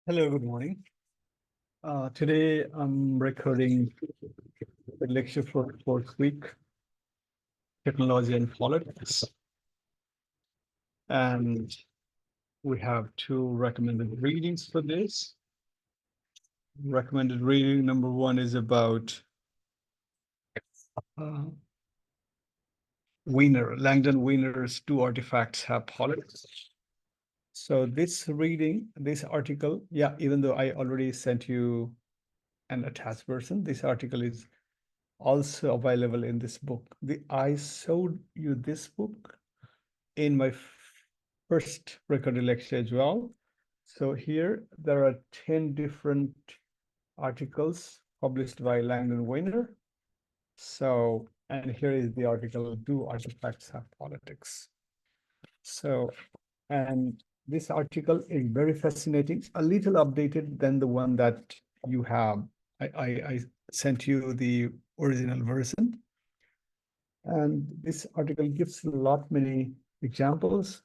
Hello, good morning. Today I'm recording the lecture for fourth week, Technology and Politics. And we have two recommended readings for this. Recommended reading number one is about Langdon Wiener's Two Artifacts Have Politics. So this reading, this article, even though I already sent you an attached version, this article is also available in this book. I showed you this book in my first recorded lecture as well. So here there are 10 different articles published by Langdon Weiner. So, and here is the article, Do Artifacts Have Politics? So, and this article is very fascinating, a little updated than the one that you have. I sent you the original version. And this article gives a lot many examples.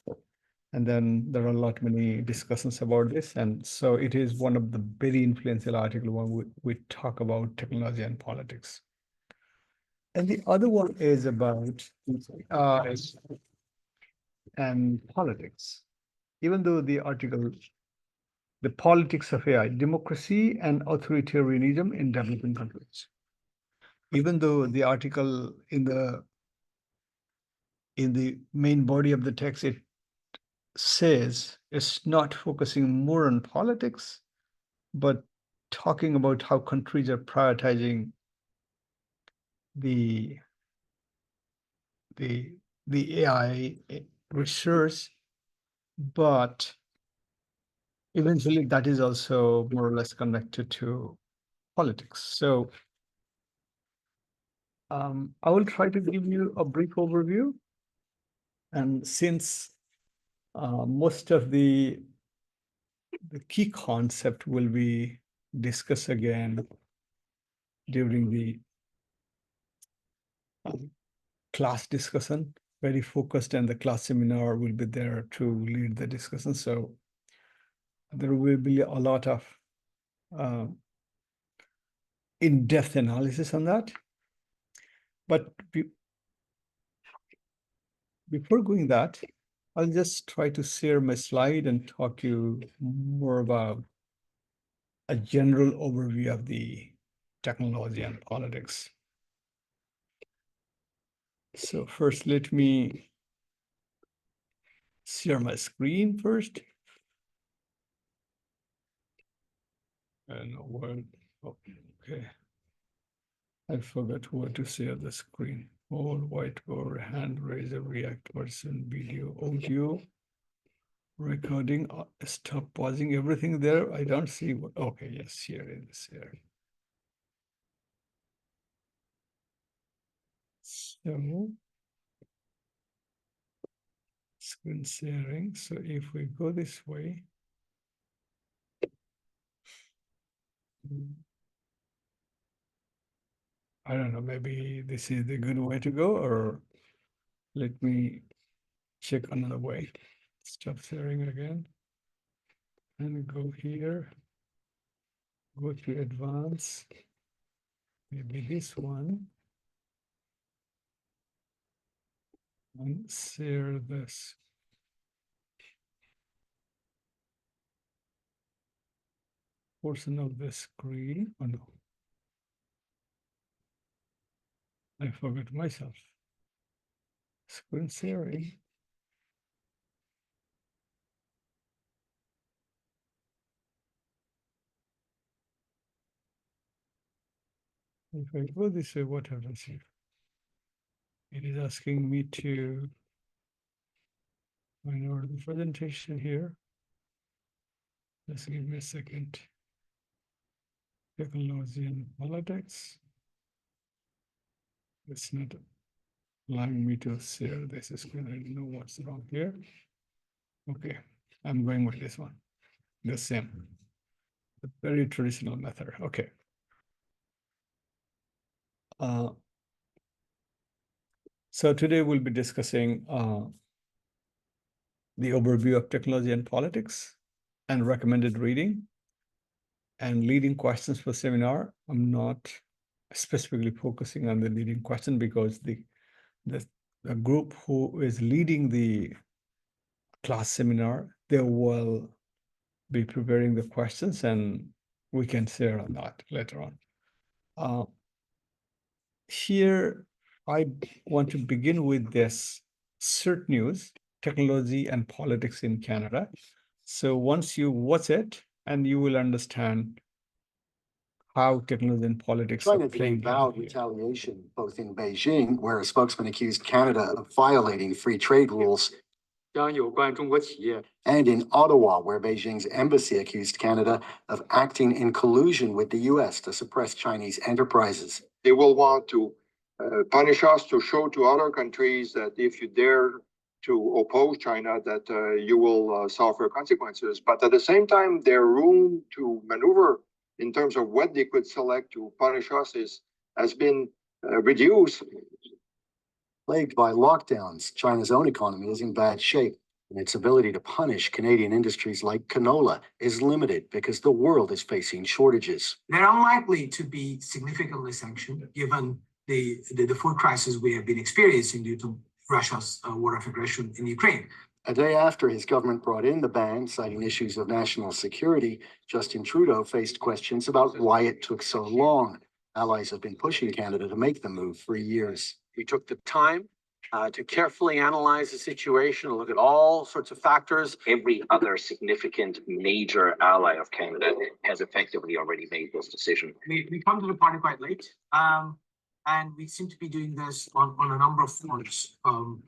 And then there are a lot many discussions about this. And so it is one of the very influential articles when we talk about technology and politics. And the other one is about and politics. Even though the article, The Politics of AI, Democracy and Authoritarianism in Developing Countries. Even though the article in the main body of the text, it says it's not focusing more on politics, but talking about how countries are prioritizing the AI research, but eventually that is also more or less connected to politics. So I will try to give you a brief overview. And since most of the key concept will be discussed again during the class discussion, very focused, and the class seminar will be there to lead the discussion. So there will be a lot of in-depth analysis on that. But before going that, I'll just try to share my slide and talk to you more about a general overview of the technology and politics. So first, let me share my screen first. And what, okay. I forgot what to share the screen. All whiteboard, hand raiser, react person, video, audio, recording, stop pausing, everything there. I don't see what, okay, yes, here it is here. So, screen sharing. So if we go this way, I don't know, maybe this is the good way to go, or let me check another way. Stop sharing again and go here, go to advanced, maybe this one, and share this. Portion of the screen. Oh no, I forgot myself. Screen sharing. If I go this way, what happens here? It is asking me to find out the presentation here. Just give me a second. Technology and politics. It's not allowing me to share this screen. I don't know what's wrong here. Okay, I'm going with this one. The same. The very traditional method. Okay. So today we'll be discussing the overview of technology and politics and recommended reading. And leading questions for seminar, I'm not specifically focusing on the leading question because the group who is leading the class seminar, they will be preparing the questions and we can share on that later on. Here, I want to begin with this CERT news, technology and politics in Canada. So once you watch it, and you will understand how technology and politics China are playing vowed retaliation, both in Beijing, where a spokesman accused Canada of violating free trade rules, and in Ottawa, where Beijing's embassy accused Canada of acting in collusion with the US to suppress Chinese enterprises. They will want to punish us, to show to other countries that if you dare to oppose China, that you will suffer consequences. But at the same time, their room to maneuver in terms of what they could select to punish us has been reduced. Plagued by lockdowns, China's own economy is in bad shape, and its ability to punish Canadian industries like canola is limited because the world is facing shortages. They're unlikely to be significantly sanctioned given the food crisis we have been experiencing due to Russia's war of aggression in Ukraine. A day after his government brought in the ban, citing issues of national security, Justin Trudeau faced questions about why it took so long. Allies have been pushing Canada to make the move for years. We took the time to carefully analyze the situation, look at all sorts of factors. Every other significant major ally of Canada has effectively already made this decision. We come to the party quite late, and we seem to be doing this on a number of fronts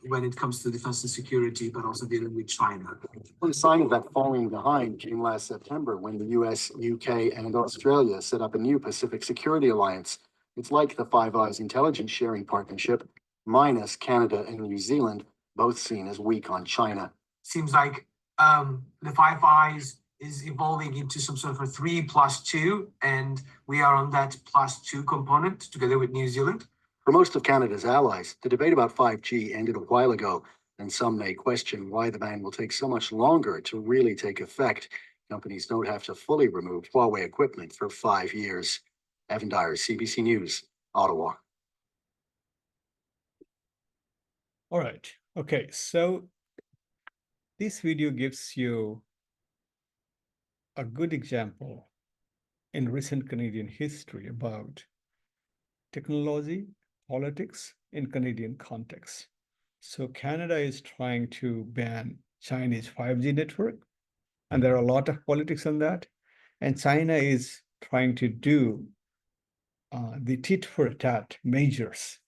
when it comes to defense and security, but also dealing with China. One sign of that falling behind came last September when the US, UK, and Australia set up a new Pacific Security Alliance. It's like the Five Eyes intelligence sharing partnership, minus Canada and New Zealand, both seen as weak on China. Seems like the Five Eyes is evolving into some sort of a 3+2, and we are on that +2 component together with New Zealand. For most of Canada's allies, the debate about 5G ended a while ago, and some may question why the ban will take so much longer to really take effect. Companies don't have to fully remove Huawei equipment for 5 years. Evan Dyer, CBC News, Ottawa. All right. Okay. So this video gives you a good example in recent Canadian history about technology, politics in Canadian context. So Canada is trying to ban Chinese 5G network, and there are a lot of politics on that. And China is trying to do the tit-for-tat measures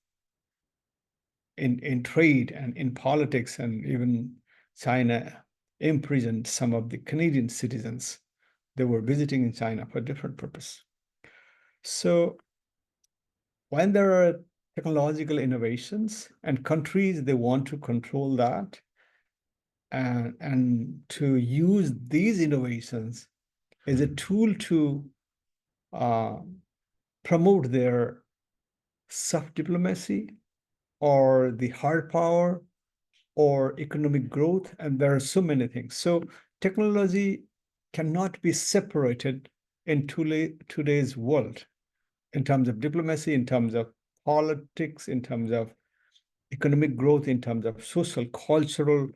in trade and in politics, and even China imprisoned some of the Canadian citizens. They were visiting in China for a different purpose. So when there are technological innovations and countries, they want to control that and to use these innovations as a tool to promote their soft diplomacy or the hard power or economic growth, and there are so many things. So technology cannot be separated in today's world in terms of diplomacy, in terms of politics, in terms of economic growth, in terms of social, cultural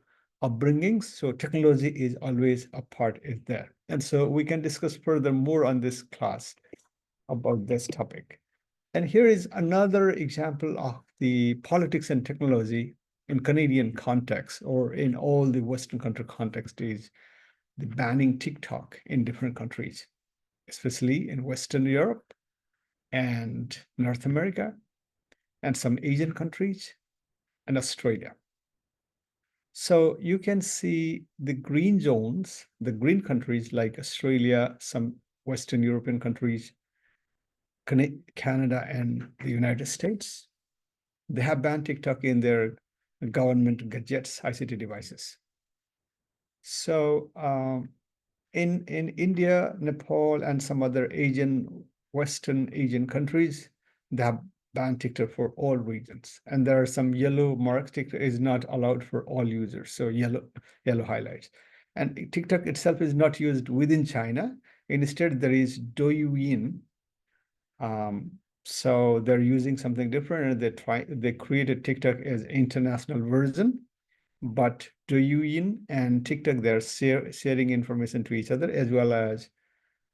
upbringings. So technology is always a part of there. And so we can discuss further more on this class about this topic. And here is another example of the politics and technology in Canadian context, or in all the Western country context, is the banning TikTok in different countries, especially in Western Europe and North America and some Asian countries and Australia. So you can see the green zones, the green countries like Australia, some Western European countries, Canada, and the United States. They have banned TikTok in their government gadgets, ICT devices. So in India, Nepal, and some other Western Asian countries, they have banned TikTok for all regions. And there are some yellow marks. TikTok is not allowed for all users. So yellow highlights. And TikTok itself is not used within China. Instead, there is Douyin. So they're using something different, and they created TikTok as international version. But Douyin and TikTok, they're sharing information to each other, as well as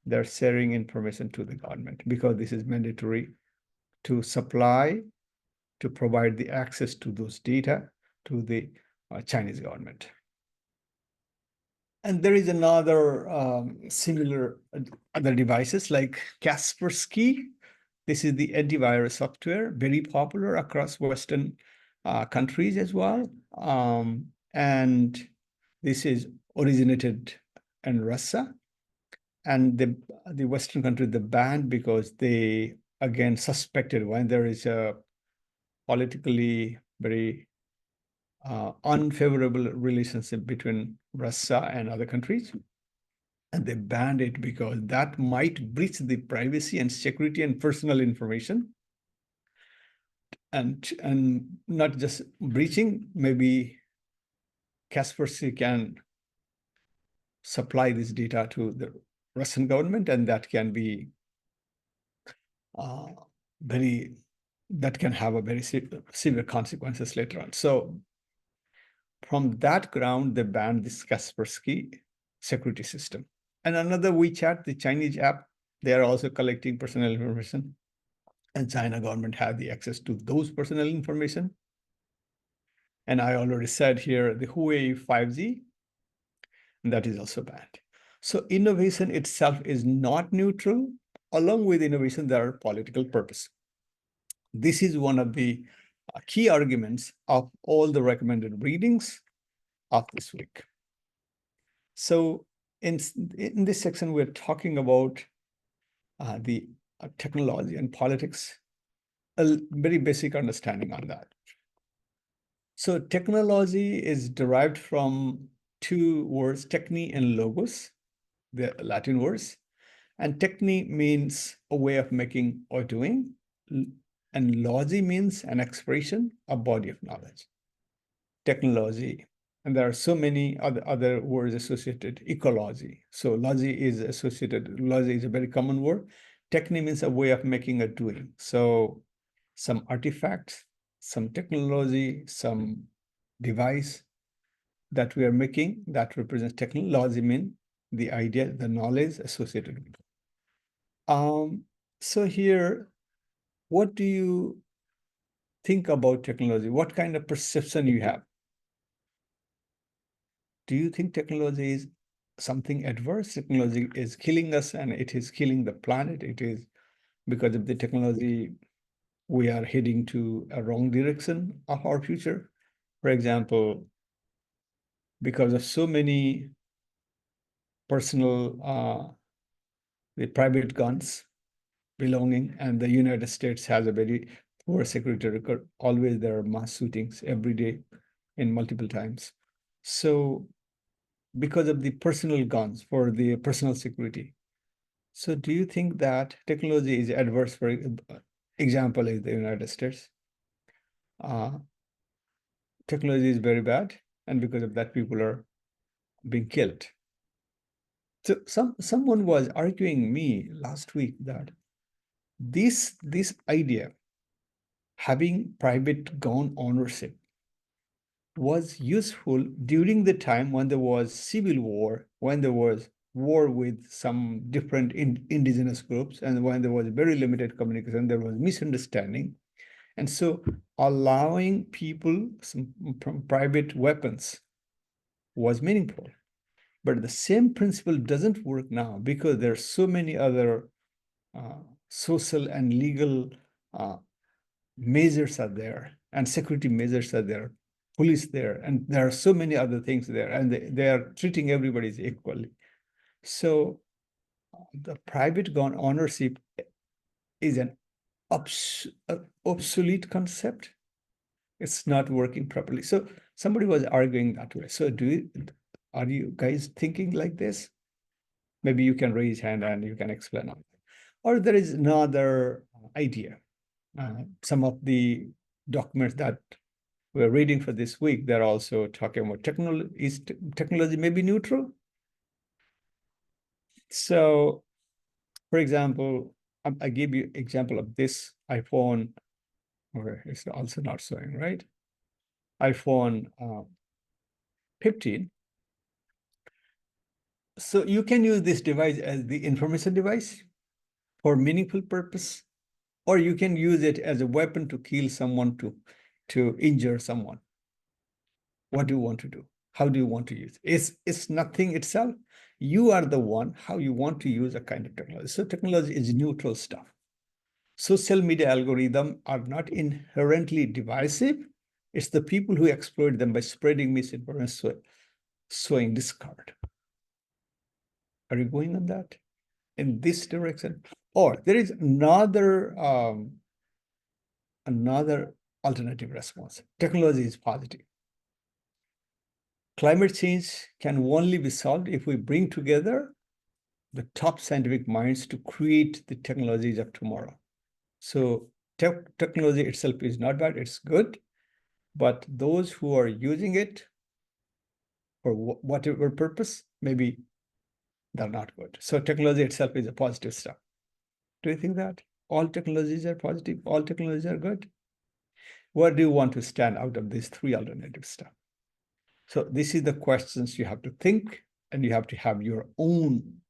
they're sharing information to the government, because this is mandatory to provide the access to those data to the Chinese government. And there is another similar other devices like Kaspersky. This is the antivirus software, very popular across Western countries as well. And this is originated in Russia. And the Western countries, they banned because they, again, suspected when there is a politically very unfavorable relationship between Russia and other countries. And they banned it because that might breach the privacy and security and personal information. And not just breaching, maybe Kaspersky can supply this data to the Russian government, and that can be that can have a very severe consequences later on. So from that ground, they banned this Kaspersky security system. And another WeChat, the Chinese app, they are also collecting personal information. And China government have the access to those personal information. And I already said here, the Huawei 5G, that is also banned. So innovation itself is not neutral. Along with innovation, there are political purpose. This is one of the key arguments of all the recommended readings of this week. So in this section, we're talking about the technology and politics, a very basic understanding on that. So technology is derived from two words, techne and logos, the Latin words. And techne means a way of making or doing, and logi means an expression, a body of knowledge. Technology, and there are so many other words associated. Ecology, so logi is associated. Logi is a very common word. Techne means a way of making or doing. So some artifacts, some technology, some device that we are making that represents technology, mean the idea, the knowledge associated with it. So here, what do you think about technology? What kind of perception you have? Do you think technology is something adverse? Technology is killing us and it is killing the planet. It is because of the technology, we are heading to a wrong direction of our future. For example, because of so many personal, the private guns belonging, and the United States has a very poor security record. Always there are mass shootings every day in multiple times. So because of the personal guns for the personal security. So do you think that technology is adverse? For example, is the United States. Technology is very bad, and because of that, people are being killed. So someone was arguing me last week that this idea, having private gun ownership, was useful during the time when there was civil war, when there was war with some different indigenous groups, and when there was very limited communication, there was misunderstanding. And so allowing people some private weapons was meaningful. But the same principle doesn't work now because there are so many other social and legal measures are there, and security measures are there, police there, and there are so many other things there, and they are treating everybody equally. So the private gun ownership is an obsolete concept. It's not working properly. So somebody was arguing that way. So are you guys thinking like this? Maybe you can raise hand and you can explain on it. Or there is another idea. Some of the documents that we're reading for this week, they're also talking about technology. Is technology maybe neutral? So, for example, I give you example of this iPhone. Okay, it's also not showing, right? iPhone 15. So you can use this device as the information device for meaningful purpose, or you can use it as a weapon to kill someone, to injure someone. What do you want to do? How do you want to use it? It's nothing itself. You are the one, how you want to use a kind of technology. So technology is neutral stuff. Social media algorithms are not inherently divisive. It's the people who exploit them by spreading misinformation, sowing discord. Are you going on that? In this direction? Or there is another alternative response. Technology is positive. Climate change can only be solved if we bring together the top scientific minds to create the technologies of tomorrow. So technology itself is not bad, it's good, but those who are using it for whatever purpose, maybe they're not good. So technology itself is a positive stuff. Do you think that all technologies are positive, all technologies are good? Where do you want to stand out of these three alternative stuff? So this is the questions you have to think, and you have to have your own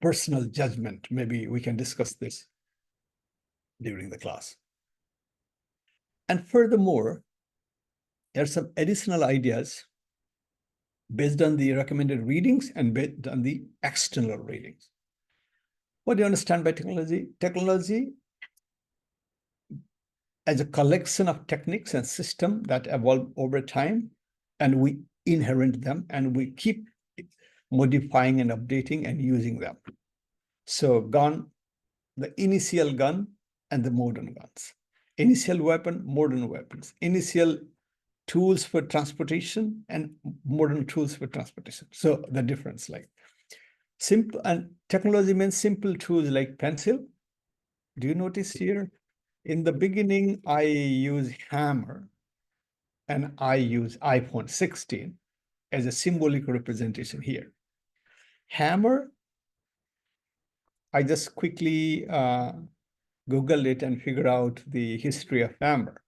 personal judgment. Maybe we can discuss this during the class. And furthermore, there are some additional ideas based on the recommended readings and based on the external readings. What do you understand by technology? Technology as a collection of techniques and systems that evolve over time, and we inherit them, and we keep modifying and updating and using them. So gun, the initial gun and the modern guns. Initial weapon, modern weapons. Initial tools for transportation and modern tools for transportation. So the difference, like simple, and technology means simple tools like pencil. Do you notice here? In the beginning, I use hammer and I use iPhone 16 as a symbolic representation here. Hammer, I just quickly Googled it and figured out the history of hammer.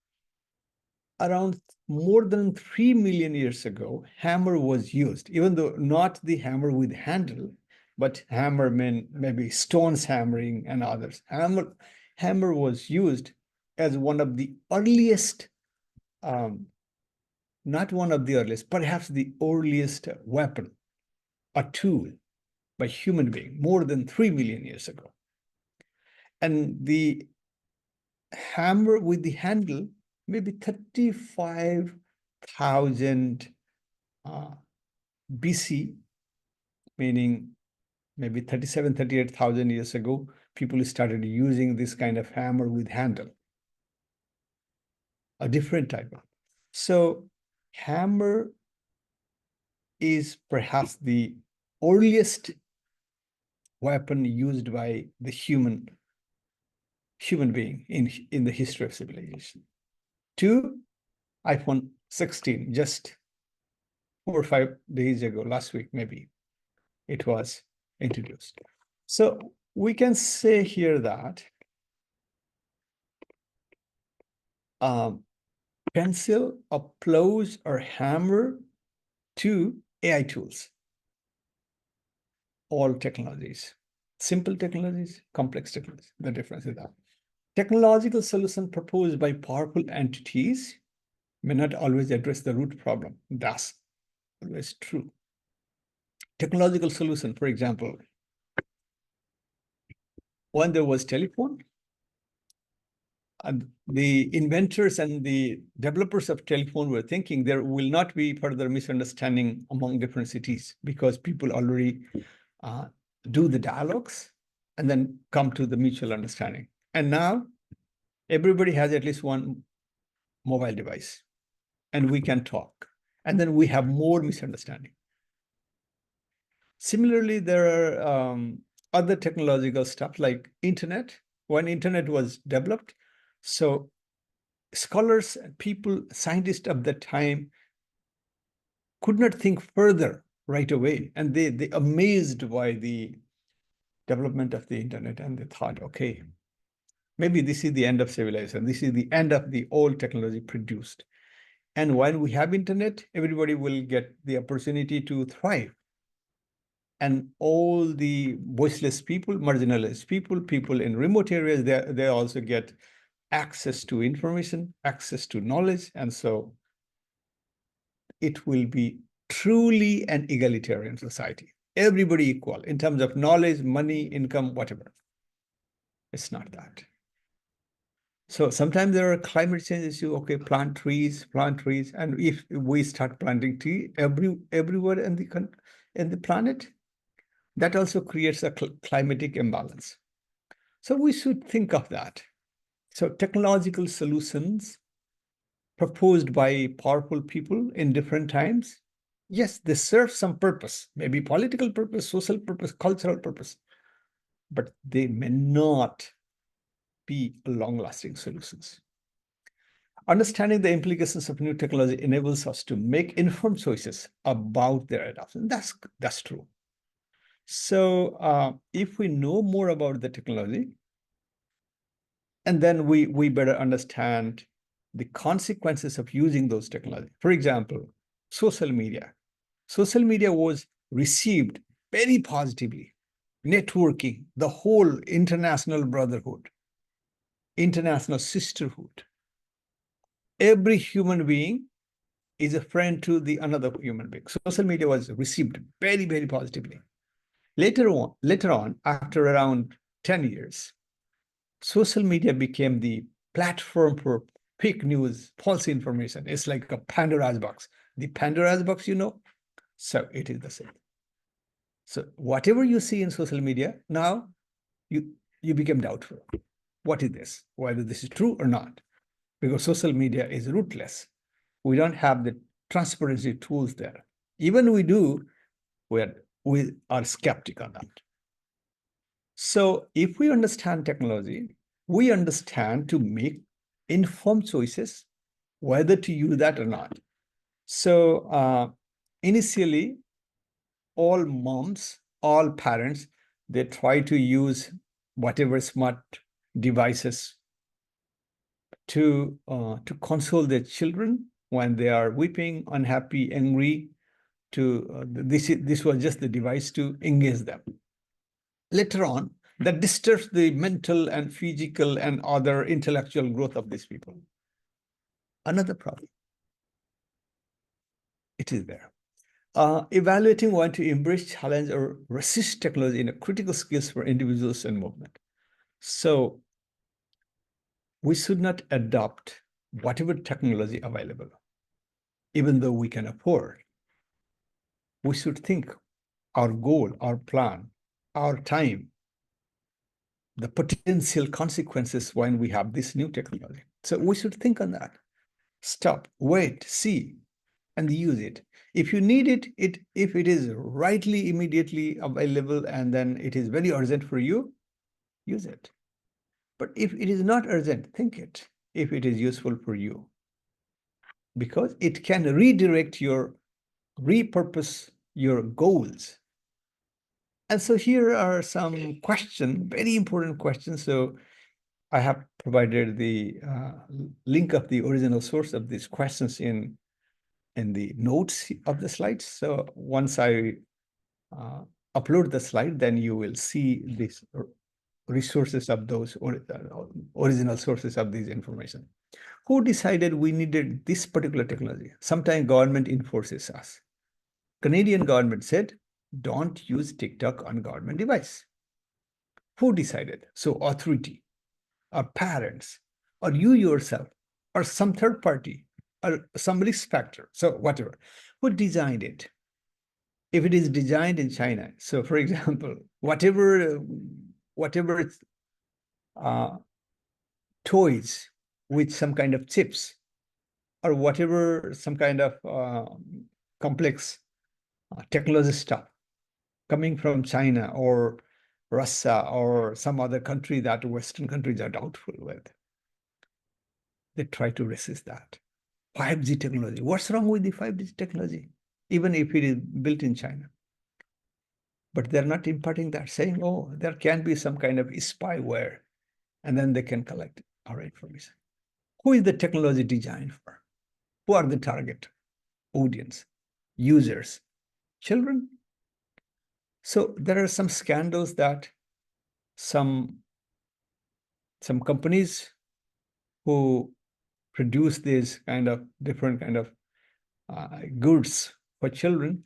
Around more than 3 million years ago, hammer was used, even though not the hammer with handle, but hammer meant maybe stones hammering and others. Hammer was used as one of the earliest, not one of the earliest, perhaps the earliest weapon, a tool by human being more than 3 million years ago. And the hammer with the handle, maybe 35,000 BC, meaning maybe 37, 38,000 years ago, people started using this kind of hammer with handle, a different type of. So hammer is perhaps the earliest weapon used by the human being in the history of civilization. 2, iPhone 16, just 4 or 5 days ago, last week maybe, it was introduced. So we can say here that pencil applies or hammer to AI tools, all technologies, simple technologies, complex technologies. The difference is that technological solution proposed by powerful entities may not always address the root problem. That's always true. Technological solution, for example, when there was telephone, the inventors and the developers of telephone were thinking there will not be further misunderstanding among different cities because people already do the dialogues and then come to the mutual understanding. And now everybody has at least one mobile device and we can talk. And then we have more misunderstanding. Similarly, there are other technological stuff like internet. When internet was developed, so scholars, people, scientists of that time could not think further right away. And they amazed by the development of the internet, and they thought, okay, maybe this is the end of civilization. This is the end of the old technology produced. And when we have internet, everybody will get the opportunity to thrive. And all the voiceless people, marginalized people, people in remote areas, they also get access to information, access to knowledge. And so it will be truly an egalitarian society. Everybody equal in terms of knowledge, money, income, whatever. It's not that. So sometimes there are climate change issues. Okay, plant trees, and if we start planting tree everywhere in the planet, that also creates a climatic imbalance. So we should think of that. So technological solutions proposed by powerful people in different times, yes, they serve some purpose, maybe political purpose, social purpose, cultural purpose, but they may not be long-lasting solutions. Understanding the implications of new technology enables us to make informed choices about their adoption. That's true. So if we know more about the technology, and then we better understand the consequences of using those technology. For example, social media. Social media was received very positively. Networking, the whole international brotherhood, international sisterhood. Every human being is a friend to the another human being. Social media was received very, very positively. Later on, after around 10 years, social media became the platform for fake news, false information. It's like a Pandora's box. The Pandora's box, so it is the same. So whatever you see in social media, now you become doubtful. What is this? Whether this is true or not? Because social media is rootless. We don't have the transparency tools there. Even we do, we are skeptical on that. So if we understand technology, we understand to make informed choices, whether to use that or not. So initially, all moms, all parents, they try to use whatever smart devices to console their children when they are weeping, unhappy, angry. This was just the device to engage them. Later on, that disturbs the mental and physical and other intellectual growth of these people. Another problem. It is there. Evaluating when to embrace, challenge, or resist technology in a critical skills for individuals and movement. So we should not adopt whatever technology available, even though we can afford. We should think our goal, our plan, our time, the potential consequences when we have this new technology. So we should think on that. Stop, wait, see, and use it. If you need it, if it is rightly, immediately available, and then it is very urgent for you, use it. But if it is not urgent, think it, if it is useful for you. Because it can repurpose your goals. And so here are some questions, very important questions. So I have provided the link of the original source of these questions in the notes of the slides. So once I upload the slide, then you will see these resources of those original sources of this information. Who decided we needed this particular technology? Sometimes government enforces us. Canadian government said, don't use TikTok on government device. Who decided? So authority, or parents, or you yourself, or some third party, or some risk factor. So whatever. Who designed it? If it is designed in China, so for example, whatever toys with some kind of chips, or whatever some kind of complex technology stuff coming from China or Russia or some other country that Western countries are doubtful with, they try to resist that. 5G technology. What's wrong with the 5G technology? even if it is built in China. But they're not imparting that, saying, oh, there can be some kind of spyware, and then they can collect our information. Who is the technology designed for? Who are the target audience, users? Children? So there are some scandals that some companies who produce these kind of different kind of goods for children,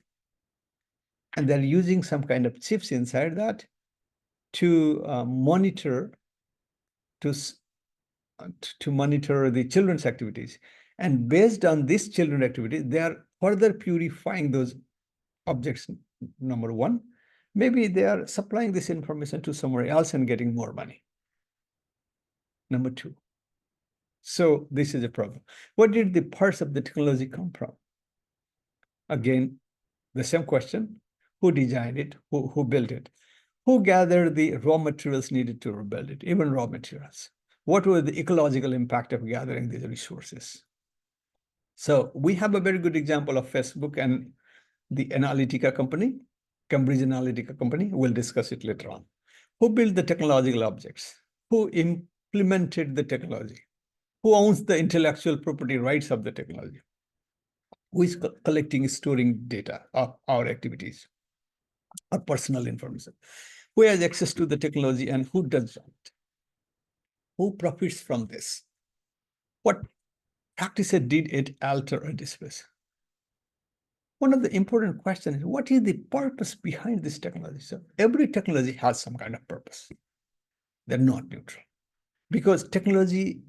and they're using some kind of chips inside that to monitor to monitor the children's activities. And based on this children activity, they are further purifying those objects, number one. Maybe they are supplying this information to somewhere else and getting more money. Number two. So this is a problem. Where did the parts of the technology come from? Again, the same question. Who designed it? Who built it? Who gathered the raw materials needed to rebuild it, even raw materials? What was the ecological impact of gathering these resources? So we have a very good example of Facebook and the Analytica company, Cambridge Analytica company. We'll discuss it later on. Who built the technological objects? Who implemented the technology? Who owns the intellectual property rights of the technology? Who is collecting, storing data of our activities, our personal information? Who has access to the technology and who does not? Who profits from this? What practices did it alter or displace? One of the important questions is, what is the purpose behind this technology? So every technology has some kind of purpose. They're not neutral. Because technology,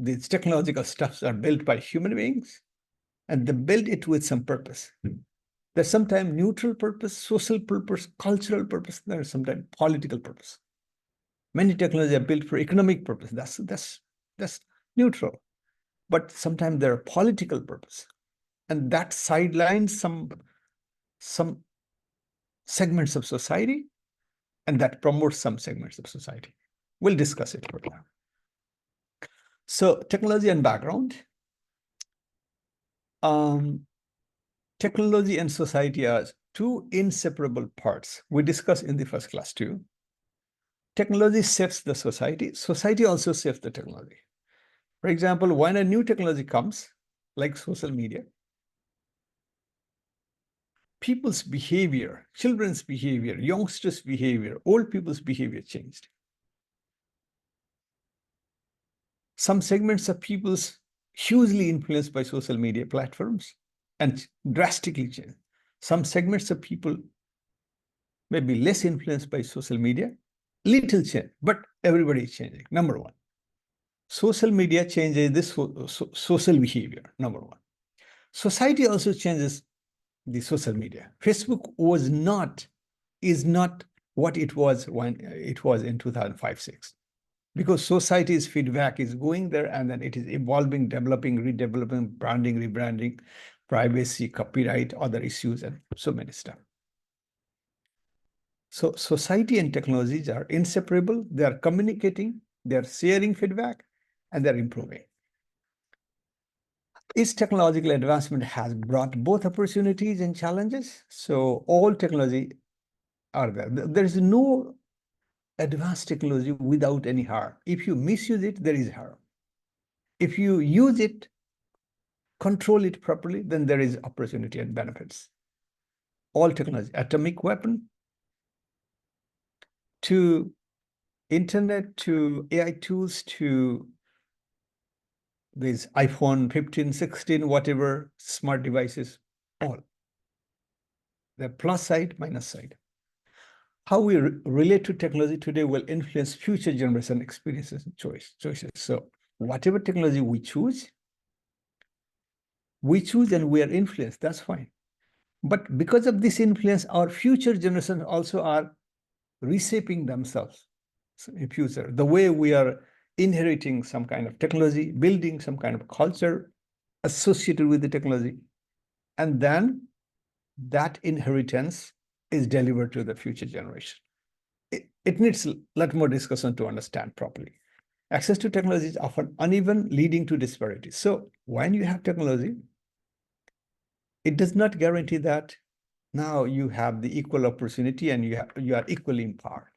these technological stuffs are built by human beings, and they build it with some purpose. There's sometimes neutral purpose, social purpose, cultural purpose. There's sometimes political purpose. Many technologies are built for economic purpose. That's neutral. But sometimes there are political purpose. And that sidelines some segments of society, and that promotes some segments of society. We'll discuss it further. So technology and background. Technology and society are two inseparable parts. We discussed in the first class too. Technology shapes the society. Society also shapes the technology. For example, when a new technology comes, like social media, people's behavior, children's behavior, youngsters' behavior, old people's behavior changed. Some segments of people's hugely influenced by social media platforms and drastically changed. Some segments of people may be less influenced by social media, little change, but everybody is changing. Number one, social media changes this social behavior, number one. Society also changes the social media. Facebook is not what it was when it was in 2005-06. Because society's feedback is going there, and then it is evolving, developing, redeveloping, branding, rebranding, privacy, copyright, other issues, and so many stuff. So society and technologies are inseparable. They are communicating, they are sharing feedback, and they're improving. Its technological advancement has brought both opportunities and challenges. So all technology are there. There is no advanced technology without any harm. If you misuse it, there is harm. If you use it, control it properly, then there is opportunity and benefits. All technology, atomic weapon, to internet, to AI tools, to these iPhone 15, 16, whatever, smart devices, all. The plus side, minus side. How we relate to technology today will influence future generation experiences and choices. So whatever technology we choose and we are influenced, that's fine. But because of this influence, our future generations also are reshaping themselves in future. The way we are inheriting some kind of technology, building some kind of culture associated with the technology, and then that inheritance is delivered to the future generation. It needs a lot more discussion to understand properly. Access to technology is often uneven, leading to disparities. So when you have technology, it does not guarantee that now you have the equal opportunity and you are equally empowered.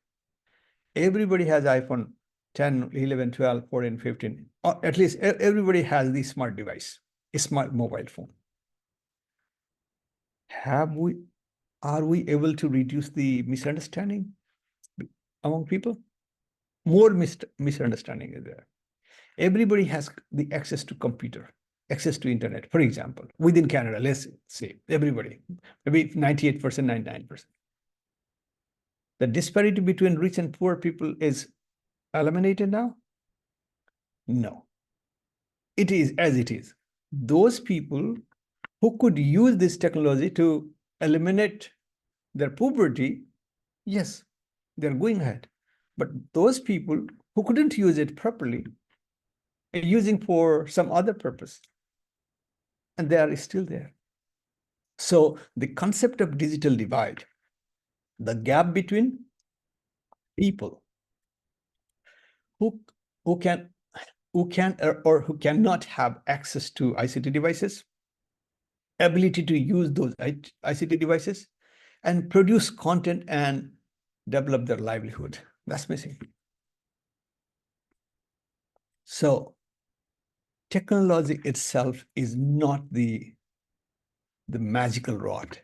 Everybody has iPhone 10, 11, 12, 14, 15, or at least everybody has the smart device, a smart mobile phone. Are we able to reduce the misunderstanding among people? More misunderstanding is there. Everybody has the access to computer, access to internet, for example, within Canada, let's say everybody, maybe 98%, 99%. The disparity between rich and poor people is eliminated now? No. It is as it is. Those people who could use this technology to eliminate their poverty, yes, they're going ahead. But those people who couldn't use it properly are using for some other purpose, and they are still there. So the concept of digital divide, the gap between people who can or who cannot have access to ICT devices, ability to use those ICT devices and produce content and develop their livelihood. That's missing. So technology itself is not the magical rod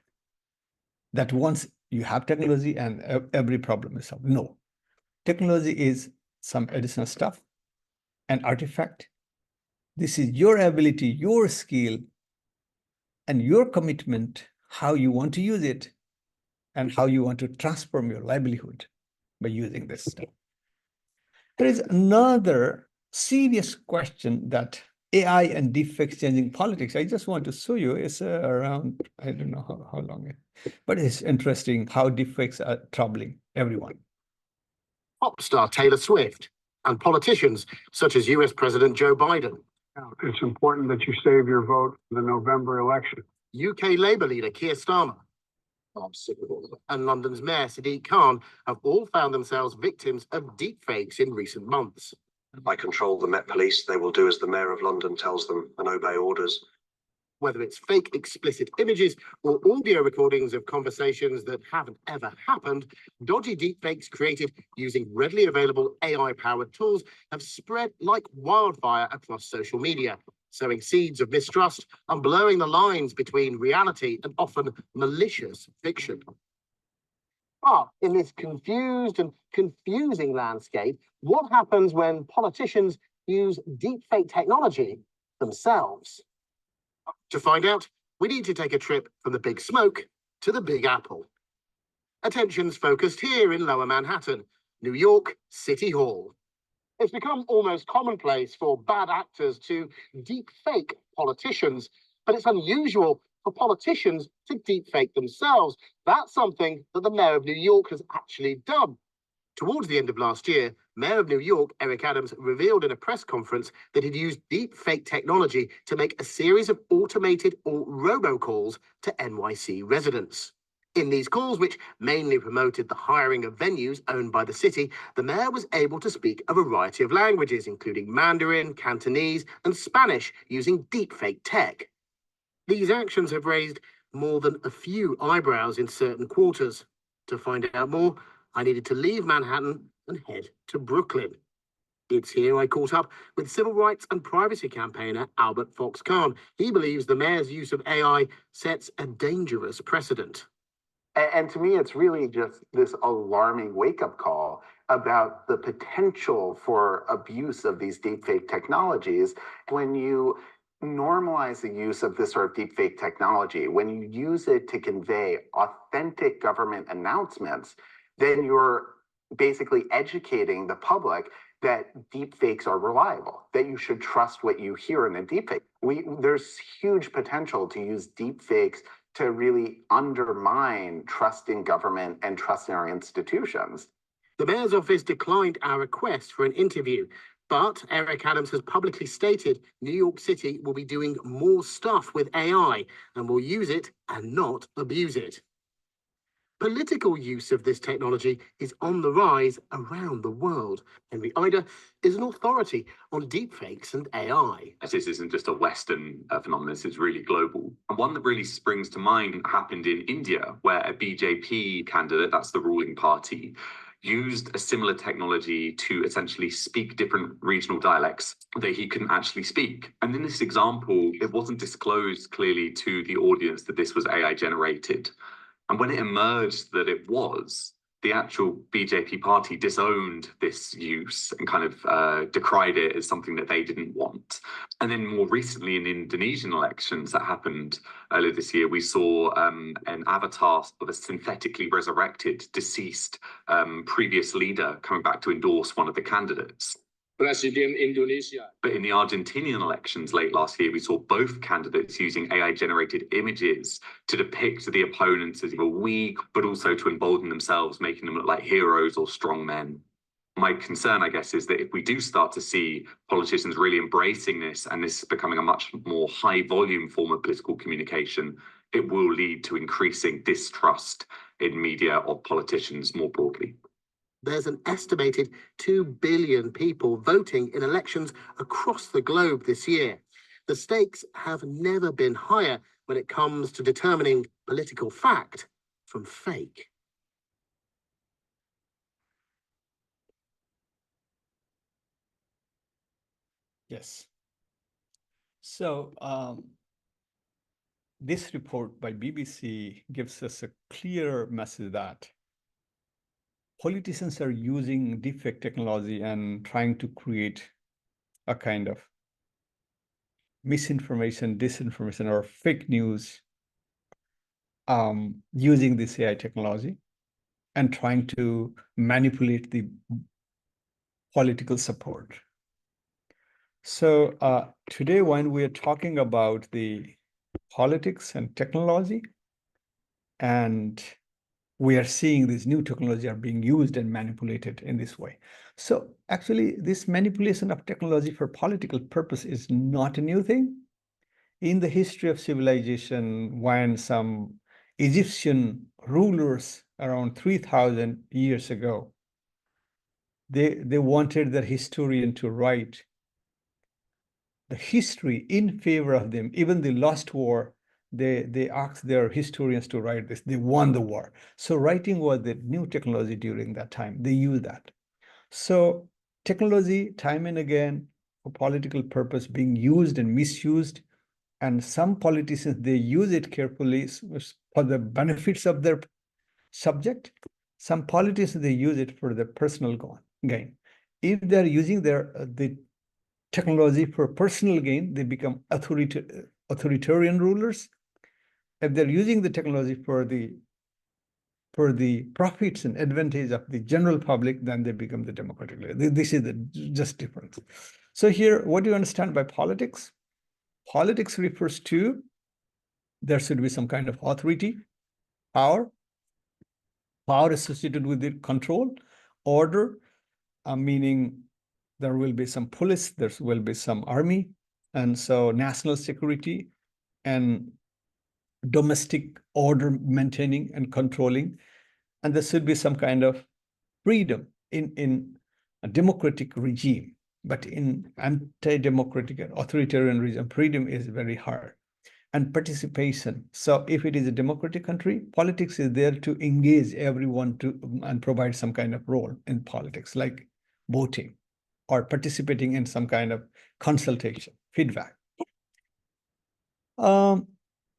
that once you have technology and every problem is solved. No, technology is some additional stuff, an artifact. This is your ability, your skill, and your commitment, how you want to use it and how you want to transform your livelihood by using this stuff. There is another serious question that AI and deepfakes changing politics. I just want to show you. It's around, I don't know how long, but it's interesting how deepfakes are troubling everyone. Pop star Taylor Swift and politicians such as US President Joe Biden. It's important that you save your vote for the November election. UK Labour leader Keir Starmer and London's Mayor Sadiq Khan have all found themselves victims of deepfakes in recent months. I control the Met Police. They will do as the Mayor of London tells them and obey orders. Whether it's fake explicit images or audio recordings of conversations that haven't ever happened, dodgy deepfakes created using readily available AI-powered tools have spread like wildfire across social media, sowing seeds of mistrust and blurring the lines between reality and often malicious fiction. But in this confused and confusing landscape, what happens when politicians use deepfake technology themselves? To find out, we need to take a trip from the Big Smoke to the Big Apple. Attention's focused here in Lower Manhattan, New York City Hall. It's become almost commonplace for bad actors to deepfake politicians, but it's unusual for politicians to deepfake themselves. That's something that the Mayor of New York has actually done. Towards the end of last year, Mayor of New York, Eric Adams, revealed in a press conference that he'd used deepfake technology to make a series of automated or robocalls to NYC residents. In these calls, which mainly promoted the hiring of venues owned by the city, the mayor was able to speak a variety of languages, including Mandarin, Cantonese, and Spanish, using deepfake tech. These actions have raised more than a few eyebrows in certain quarters. To find out more, I needed to leave Manhattan and head to Brooklyn. It's here I caught up with civil rights and privacy campaigner Albert Fox Khan. He believes the mayor's use of AI sets a dangerous precedent. And to me, it's really just this alarming wake-up call about the potential for abuse of these deepfake technologies. When you normalize the use of this sort of deepfake technology, when you use it to convey authentic government announcements, then you're basically educating the public that deepfakes are reliable, that you should trust what you hear in a deepfake. There's huge potential to use deepfakes to really undermine trust in government and trust in our institutions. The mayor's office declined our request for an interview, but Eric Adams has publicly stated New York City will be doing more stuff with AI and will use it and not abuse it. Political use of this technology is on the rise around the world. Henry Ida is an authority on deepfakes and AI. This isn't just a Western phenomenon, this is really global. And one that really springs to mind happened in India, where a BJP candidate, that's the ruling party, used a similar technology to essentially speak different regional dialects that he couldn't actually speak. And in this example, it wasn't disclosed clearly to the audience that this was AI generated. And when it emerged that it was, the actual BJP party disowned this use and kind of decried it as something that they didn't want. And then more recently in Indonesian elections that happened earlier this year, we saw an avatar of a synthetically resurrected, deceased previous leader coming back to endorse one of the candidates. President Indonesia. But in the Argentinian elections late last year, we saw both candidates using AI-generated images to depict the opponents as either weak, but also to embolden themselves, making them look like heroes or strong men. My concern, I guess, is that if we do start to see politicians really embracing this, and this becoming a much more high-volume form of political communication, it will lead to increasing distrust in media of politicians more broadly. There's an estimated 2 billion people voting in elections across the globe this year. The stakes have never been higher when it comes to determining political fact from fake. Yes. So this report by BBC gives us a clear message that politicians are using deepfake technology and trying to create a kind of misinformation, disinformation, or fake news using this AI technology and trying to manipulate the political support. So today, when we are talking about the politics and technology, and we are seeing these new technology are being used and manipulated in this way. So actually, this manipulation of technology for political purpose is not a new thing. In the history of civilization, when some Egyptian rulers around 3,000 years ago, they wanted their historian to write the history in favor of them. Even the lost war, they asked their historians to write this. They won the war. So writing was the new technology during that time. They used that. So technology, time and again, for political purpose, being used and misused. And some politicians, they use it carefully for the benefits of their subject. Some politicians, they use it for their personal gain. If they're using the technology for personal gain, they become authoritarian rulers. If they're using the technology for the profits and advantage of the general public, then they become the democratic leader. This is the just difference. So here, what do you understand by politics? Politics refers to there should be some kind of authority, power associated with it, control, order, meaning there will be some police, there will be some army, and so national security and domestic order maintaining and controlling. And there should be some kind of freedom in a democratic regime. But in anti-democratic and authoritarian regime, freedom is very hard. And participation. So if it is a democratic country, politics is there to engage everyone and provide some kind of role in politics, like voting or participating in some kind of consultation, feedback.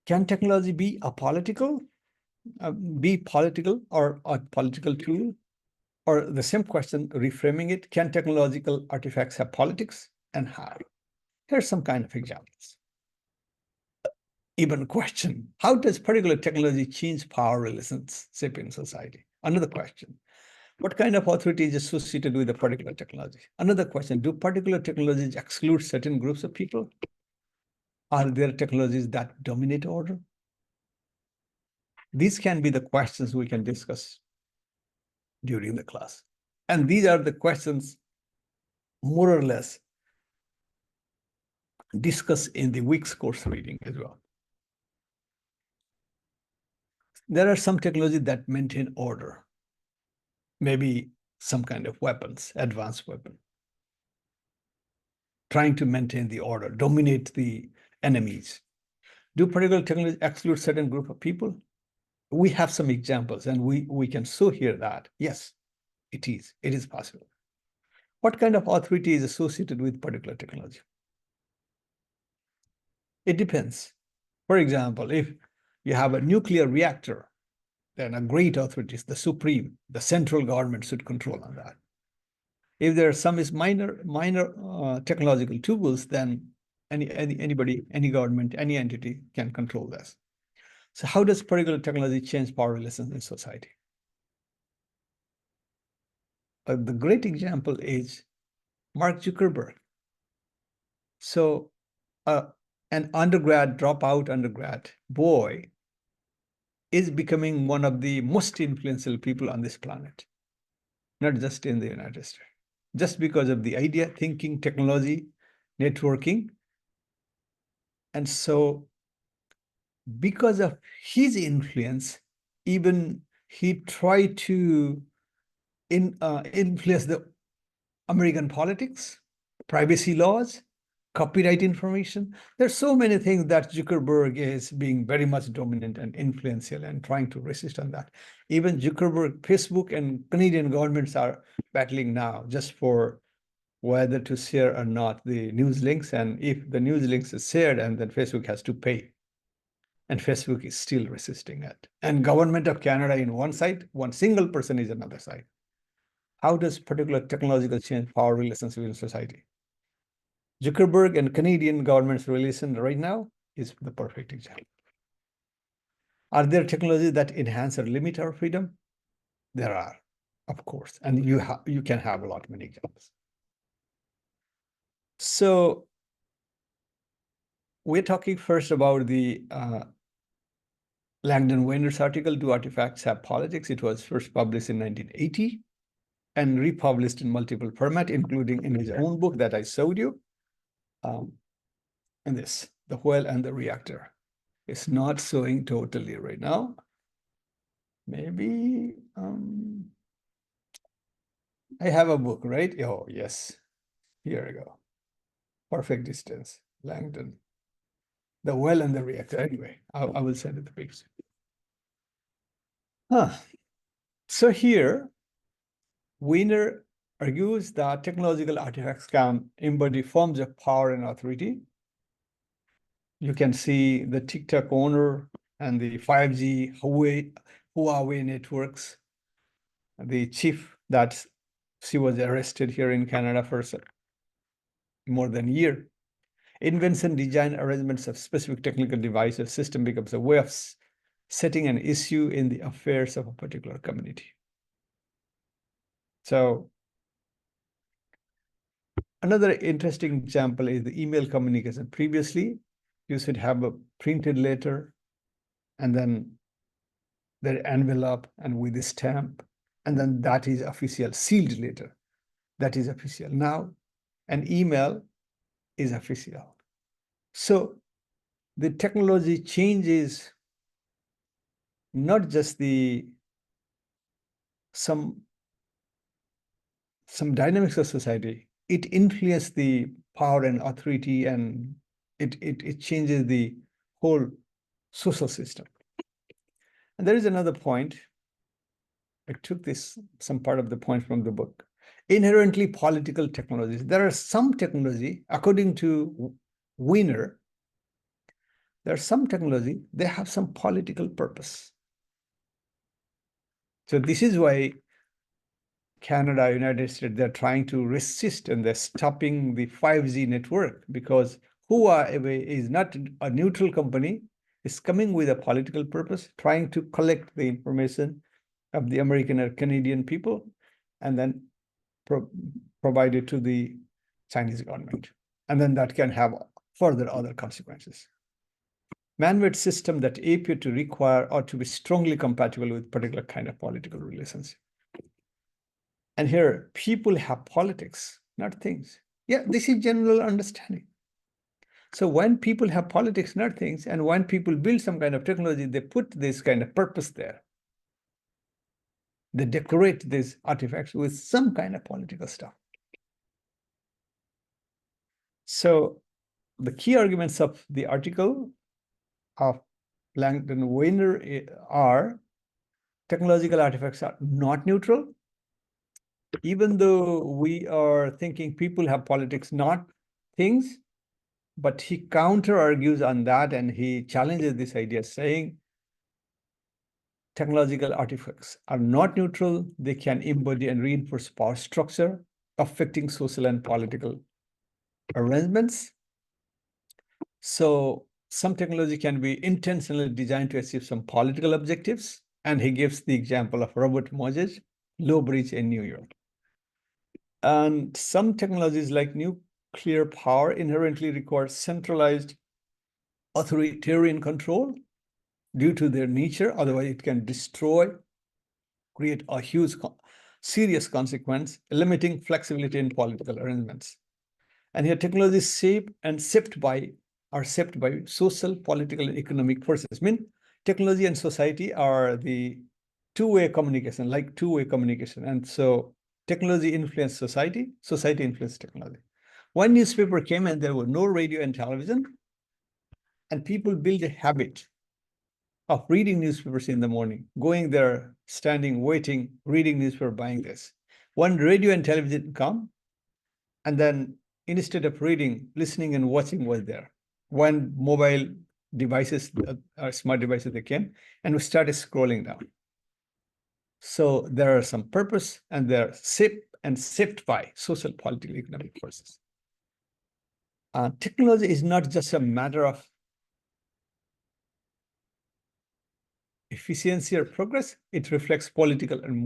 Can technology be political or a political tool? Or the same question, reframing it, can technological artifacts have politics and how? Here's some kind of examples. Even question, how does particular technology change power relationship in society? Another question, what kind of authority is associated with a particular technology? Another question, do particular technologies exclude certain groups of people? Are there technologies that dominate order? These can be the questions we can discuss during the class. And these are the questions more or less discussed in the week's course reading as well. There are some technologies that maintain order. Maybe some kind of weapons, advanced weapon. Trying to maintain the order, dominate the enemies. Do particular technologies exclude certain group of people? We have some examples, and we can show here that, yes, it is possible. What kind of authority is associated with particular technology? It depends. For example, if you have a nuclear reactor, then a great authority is the supreme, the central government should control on that. If there are some minor technological tools, then anybody, any government, any entity can control this. So how does particular technology change power relations in society? The great example is Mark Zuckerberg. So an dropout undergrad boy is becoming one of the most influential people on this planet, not just in the United States, just because of the idea, thinking, technology, networking. And so because of his influence, even he tried to influence the American politics, privacy laws, copyright information. There's so many things that Zuckerberg is being very much dominant and influential and trying to resist on that. Even Zuckerberg, Facebook, and Canadian governments are battling now just for whether to share or not the news links. And if the news links is shared, and then Facebook has to pay. And Facebook is still resisting it. And government of Canada in one side, one single person is another side. How does particular technological change power relations within society? Zuckerberg and Canadian government's relation right now is the perfect example. Are there technologies that enhance or limit our freedom? There are, of course, and you can have a lot many examples. So we're talking first about the Langdon Weiner's article, Do Artifacts Have Politics? It was first published in 1980 and republished in multiple formats, including in his own book that I showed you. And this, The Whale and the Reactor. It's not showing totally right now. Maybe I have a book, right? Oh, yes. Here we go. Perfect distance, Langdon. The Whale and the Reactor. Anyway, I will send it the picture. So here, Weiner argues that technological artifacts can embody forms of power and authority. You can see the TikTok owner and the 5G Huawei networks. The chief that she was arrested here in Canada for more than a year. Invention, design, arrangements of specific technical devices, system becomes a way of setting an issue in the affairs of a particular community. So another interesting example is the email communication. Previously, you should have a printed letter and then the envelope and with a stamp, and then that is official, sealed letter. That is official. Now, an email is official. So the technology changes not just some dynamics of society, it influences the power and authority, and it changes the whole social system. And there is another point. I took some part of the point from the book. Inherently political technologies. There are some technology, according to Weiner, there are some technology, they have some political purpose. So this is why Canada, United States, they're trying to resist and they're stopping the 5G network, because Huawei is not a neutral company. It's coming with a political purpose, trying to collect the information of the American or Canadian people and then provide it to the Chinese government. And then that can have further other consequences. Man-made systems that appear to require or to be strongly compatible with particular kind of political relationship. And here, people have politics, not things. Yeah, this is general understanding. So when people have politics, not things, and when people build some kind of technology, they put this kind of purpose there. They decorate these artifacts with some kind of political stuff. So the key arguments of the article of Langdon Weiner are technological artifacts are not neutral. Even though we are thinking people have politics, not things, but he counter argues on that and he challenges this idea, saying technological artifacts are not neutral. They can embody and reinforce power structure, affecting social and political arrangements. So some technology can be intentionally designed to achieve some political objectives. And he gives the example of Robert Moses Low Bridge in New York. And some technologies like nuclear power inherently require centralized authoritarian control due to their nature. Otherwise, it can destroy, create a huge, serious consequence, limiting flexibility in political arrangements. And here technologies shaped by social, political, and economic forces. I mean, technology and society are the two-way communication, like two-way communication. And so technology influenced society, society influenced technology. When newspaper came and there were no radio and television, and people built a habit of reading newspapers in the morning, going there, standing, waiting, reading newspaper, buying this. When radio and television come, and then instead of reading, listening and watching was there. When mobile devices, smart devices, they came, and we started scrolling down. So there are some purpose, and they're shaped by social, political, economic forces. Technology is not just a matter of efficiency or progress, it reflects political and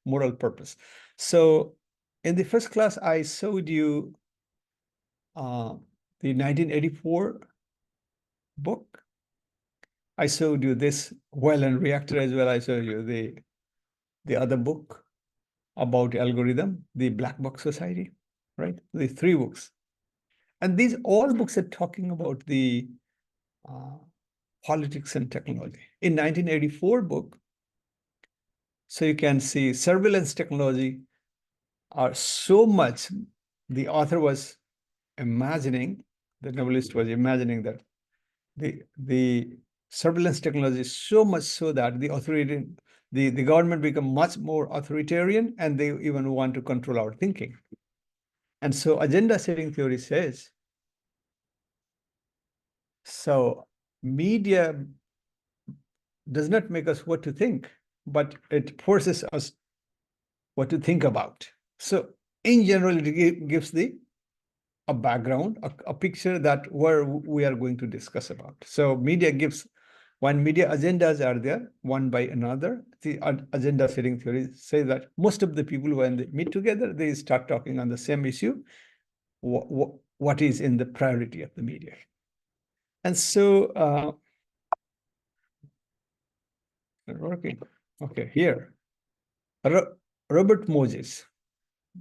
moral purpose. So in the first class, I showed you the 1984 book. I showed you this well and reactor as well. I showed you the other book about algorithm, the Black Box Society, right? The 3 books. And these all books are talking about the politics and technology. In 1984 book, so you can see surveillance technology are so much, the author was imagining, the novelist was imagining that the surveillance technology is so much so that the government become much more authoritarian, and they even want to control our thinking. And so agenda setting theory says, so media does not make us what to think, but it forces us what to think about. So in general, it gives a background, a picture that where we are going to discuss about. So media gives, when media agendas are there, one by another, the agenda setting theory say that most of the people, when they meet together, they start talking on the same issue, what is in the priority of the media. And so, working. Okay, here, Robert Moses.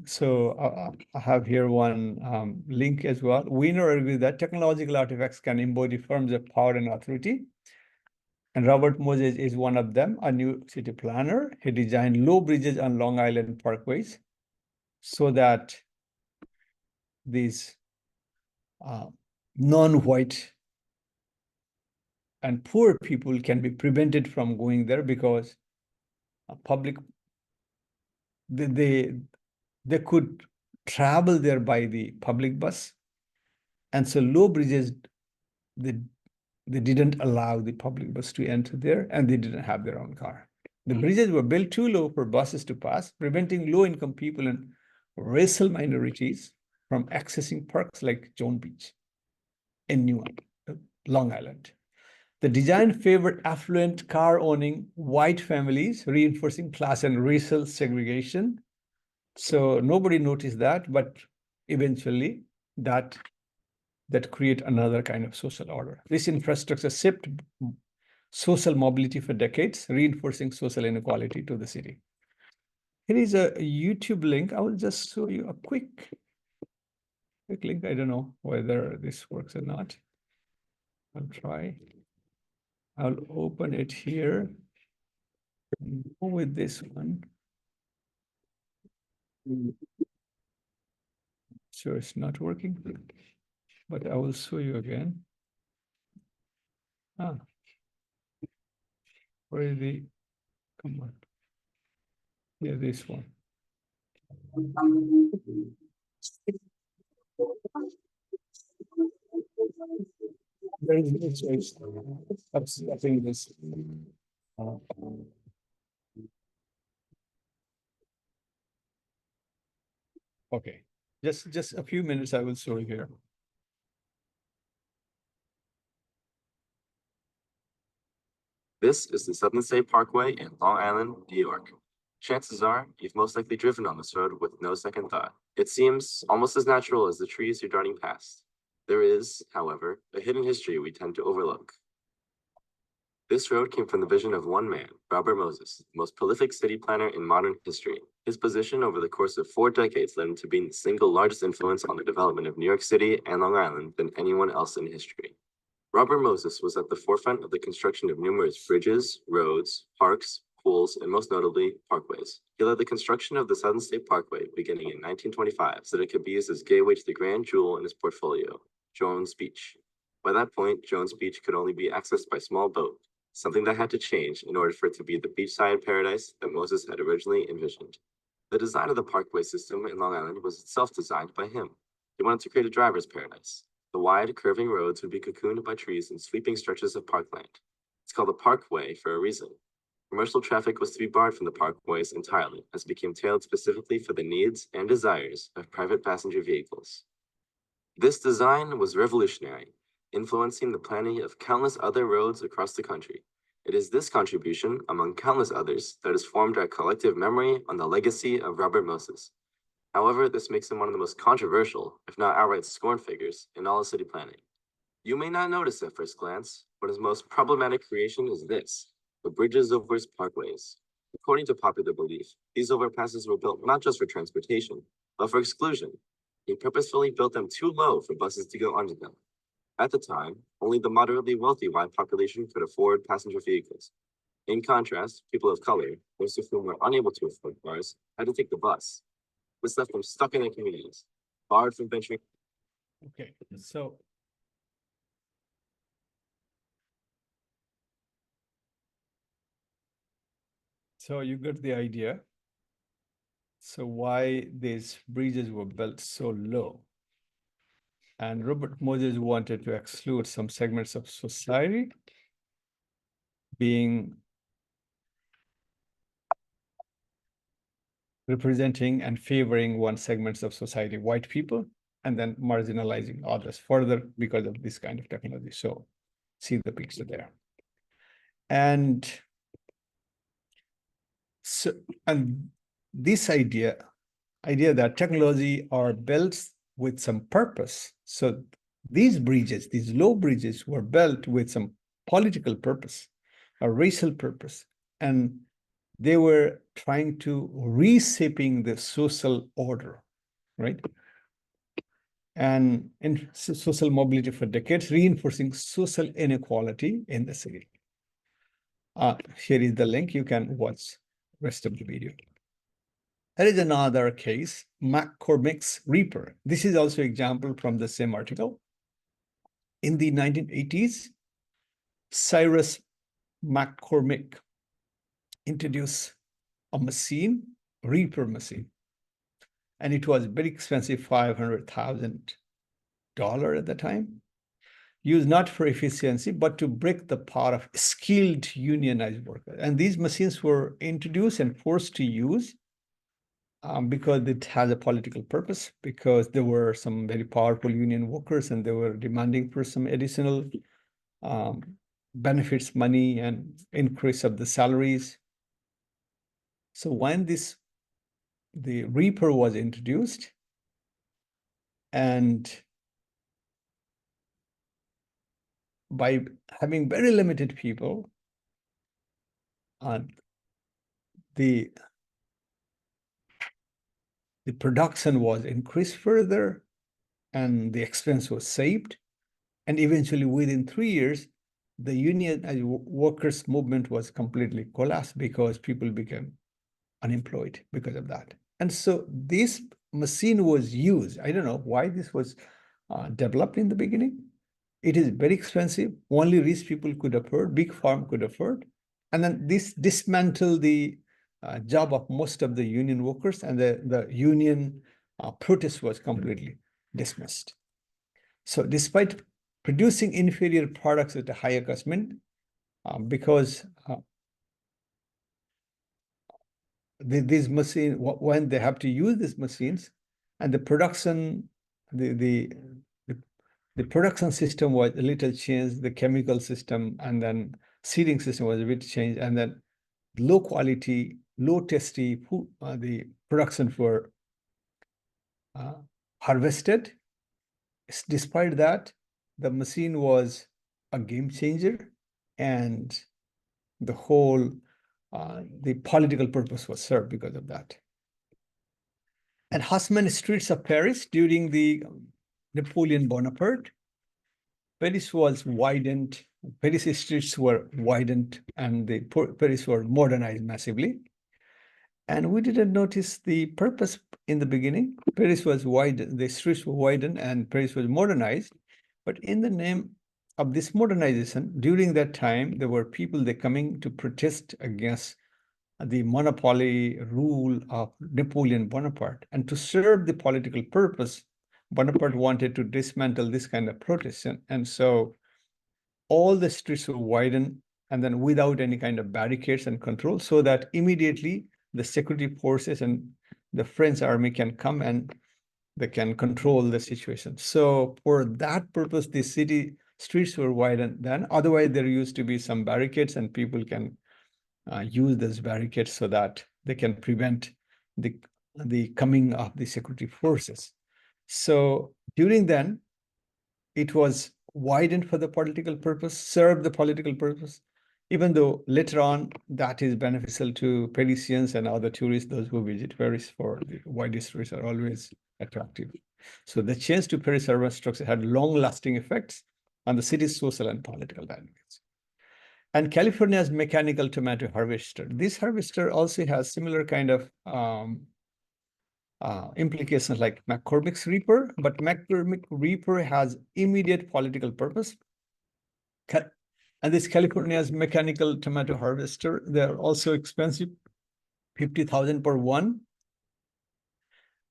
So I have here one link as well. Weiner argues that technological artifacts can embody forms of power and authority. And Robert Moses is one of them, a new city planner. He designed low bridges on Long Island parkways so that these non-white and poor people can be prevented from going there, because they could travel there by the public bus. And so low bridges, they didn't allow the public bus to enter there, and they didn't have their own car. The bridges were built too low for buses to pass, preventing low-income people and racial minorities from accessing parks like John Beach in Long Island. The design favored affluent car-owning white families, reinforcing class and racial segregation. So nobody noticed that, but eventually that create another kind of social order. This infrastructure shaped social mobility for decades, reinforcing social inequality to the city. Here is a YouTube link. I will just show you a quick quick link. I don't know whether this works or not. I'll try. I'll open it here. Go with this one. So it's not working, but I will show you again. Ah, where is the, come on. Yeah, this one. There is no choice. I think this. Okay, just a few minutes. I will show you here. This is the Southern State Parkway in Long Island, New York. Chances are you've most likely driven on this road with no second thought. It seems almost as natural as the trees you're darting past. There is, however, a hidden history we tend to overlook. This road came from the vision of one man, Robert Moses, the most prolific city planner in modern history. His position over the course of 4 decades led him to being the single largest influence on the development of New York City and Long Island than anyone else in history. Robert Moses was at the forefront of the construction of numerous bridges, roads, parks, pools, and most notably, parkways. He led the construction of the Southern State Parkway beginning in 1925 so that it could be used as gateway to the grand jewel in his portfolio, Jones Beach. By that point, Jones Beach could only be accessed by small boat, something that had to change in order for it to be the beachside paradise that Moses had originally envisioned. The design of the parkway system in Long Island was itself designed by him. He wanted to create a driver's paradise. The wide, curving roads would be cocooned by trees and sweeping stretches of parkland. It's called a parkway for a reason. Commercial traffic was to be barred from the parkways entirely, as it became tailored specifically for the needs and desires of private passenger vehicles. This design was revolutionary, influencing the planning of countless other roads across the country. It is this contribution, among countless others, that has formed our collective memory on the legacy of Robert Moses. However, this makes him one of the most controversial, if not outright scorned figures in all of city planning. You may not notice at first glance, but his most problematic creation is this: the bridges over his parkways. According to popular belief, these overpasses were built not just for transportation, but for exclusion. He purposefully built them too low for buses to go under them. At the time, only the moderately wealthy white population could afford passenger vehicles. In contrast, people of color, most of whom were unable to afford cars, had to take the bus. This left them stuck in their communities, barred from venturing. Okay, so you got the idea. So why these bridges were built so low? And Robert Moses wanted to exclude some segments of society, being representing and favoring one segments of society, white people, and then marginalizing others further because of this kind of technology. So see the picture there. And so, and this idea that technology are built with some purpose. So these bridges, these low bridges were built with some political purpose, a racial purpose, and they were trying to reshaping the social order, right? And in social mobility for decades, reinforcing social inequality in the city. Here is the link. You can watch rest of the video. There is another case, McCormick's Reaper. This is also an example from the same article. In the 1980s, Cyrus McCormick introduced a machine, Reaper machine. And it was very expensive, $500,000 at the time. Used not for efficiency, but to break the power of skilled unionized workers. And these machines were introduced and forced to use because it has a political purpose, because there were some very powerful union workers and they were demanding for some additional benefits, money, and increase of the salaries. So when the Reaper was introduced, and by having very limited people, the production was increased further, and the expense was saved. And eventually, within 3 years, the union and workers' movement was completely collapsed because people became unemployed because of that. And so this machine was used. I don't know why this was developed in the beginning. It is very expensive. Only rich people could afford, big farm could afford. And then this dismantled the job of most of the union workers, and the union protest was completely dismissed. So despite producing inferior products at a higher cost, because these machines, when they have to use these machines, and the production, the production system was a little changed, the chemical system, and then seeding system was a bit changed, and then low quality, low tasty food, the production for harvested. Despite that, the machine was a game changer, and the whole the political purpose was served because of that. And Haussmann streets of Paris during the Napoleon Bonaparte, Paris was widened. Paris streets were widened, and the Paris were modernized massively. And we didn't notice the purpose in the beginning. Paris was wide, the streets were widened, and Paris was modernized. But in the name of this modernization, during that time, there were people coming to protest against the monopoly rule of Napoleon Bonaparte. And to serve the political purpose, Bonaparte wanted to dismantle this kind of protest. And so all the streets were widened, and then without any kind of barricades and control, so that immediately the security forces and the French army can come and they can control the situation. So for that purpose, the city streets were widened then. Otherwise, there used to be some barricades, and people can use those barricades so that they can prevent the coming of the security forces. So during then, it was widened for the political purpose, served the political purpose, even though later on that is beneficial to Parisians and other tourists, those who visit Paris for the wide streets are always attractive. So the change to Paris urban structure had long-lasting effects on the city's social and political dynamics. And California's mechanical tomato harvester. This harvester also has similar kind of implications like McCormick's Reaper, but McCormick Reaper has immediate political purpose. And this California's mechanical tomato harvester, they're also expensive, $50,000 per one.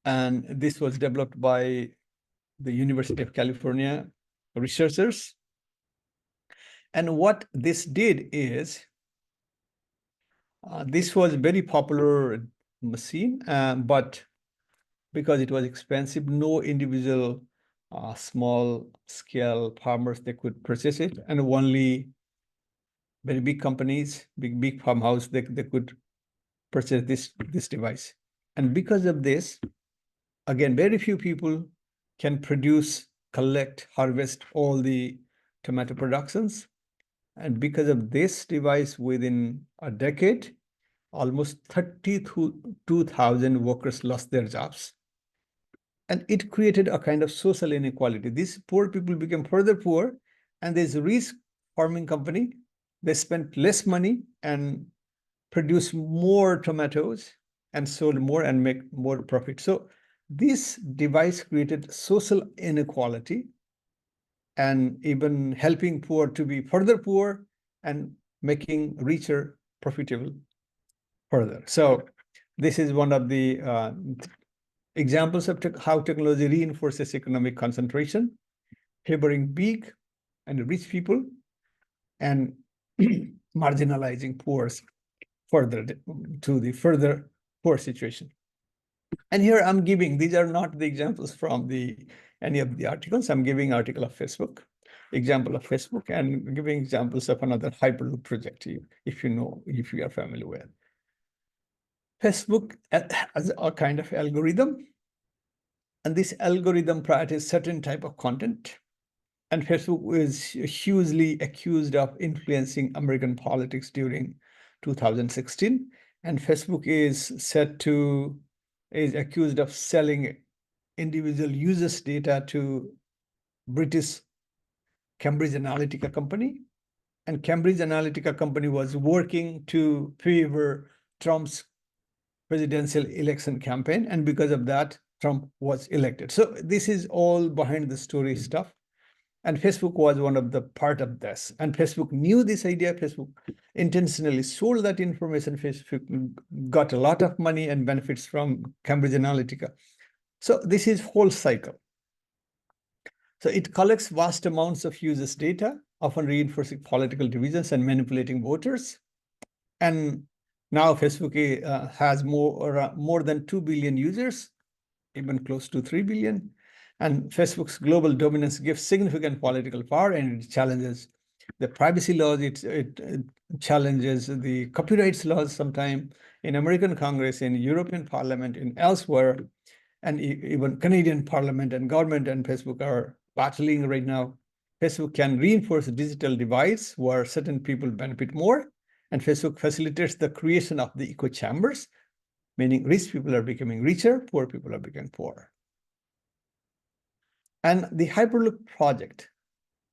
And this was developed by the University of California researchers. And what this did is, this was a very popular machine, but because it was expensive, no individual small scale farmers, they could purchase it, and only very big companies, big farmhouse, they could purchase this device. And because of this, again, very few people can produce, collect, harvest all the tomato productions. And because of this device, within a decade, almost 32,000 workers lost their jobs. And it created a kind of social inequality. These poor people became further poor, and this rich farming company, they spent less money and produced more tomatoes and sold more and make more profit. So this device created social inequality and even helping poor to be further poor and making richer profitable further. So this is one of the examples of how technology reinforces economic concentration, favoring big and rich people and marginalizing poor further to the further poor situation. And here I'm giving, these are not the examples from any of the articles. I'm giving article of Facebook, example of Facebook, and giving examples of another Hyperloop project, if you are familiar with. Facebook has a kind of algorithm, and this algorithm prioritizes certain type of content. And Facebook is hugely accused of influencing American politics during 2016. And Facebook is accused of selling individual users' data to British Cambridge Analytica company. And Cambridge Analytica company was working to favor Trump's presidential election campaign. And because of that, Trump was elected. So this is all behind the story stuff. And Facebook was one of the part of this. And Facebook knew this idea. Facebook intentionally sold that information. Facebook got a lot of money and benefits from Cambridge Analytica. So this is whole cycle. So it collects vast amounts of users' data, often reinforcing political divisions and manipulating voters. And now Facebook has more than 2 billion users, even close to 3 billion. And Facebook's global dominance gives significant political power, and it challenges the privacy laws. It challenges the copyright laws sometime in American Congress, in European Parliament, in elsewhere, and even Canadian Parliament and government and Facebook are battling right now. Facebook can reinforce digital divides where certain people benefit more, and Facebook facilitates the creation of the echo chambers, meaning rich people are becoming richer, poor people are becoming poorer. And the Hyperloop project,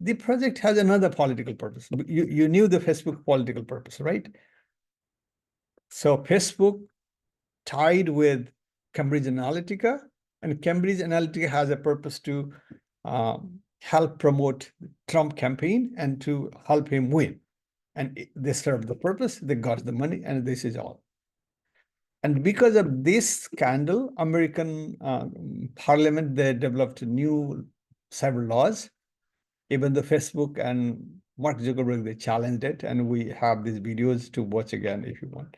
the project has another political purpose. You knew the Facebook political purpose, right? So Facebook tied with Cambridge Analytica, and Cambridge Analytica has a purpose to help promote Trump campaign and to help him win. And they served the purpose, they got the money, and this is all. And because of this scandal, American Parliament, they developed new cyber laws. Even the Facebook and Mark Zuckerberg, they challenged it, and we have these videos to watch again if you want.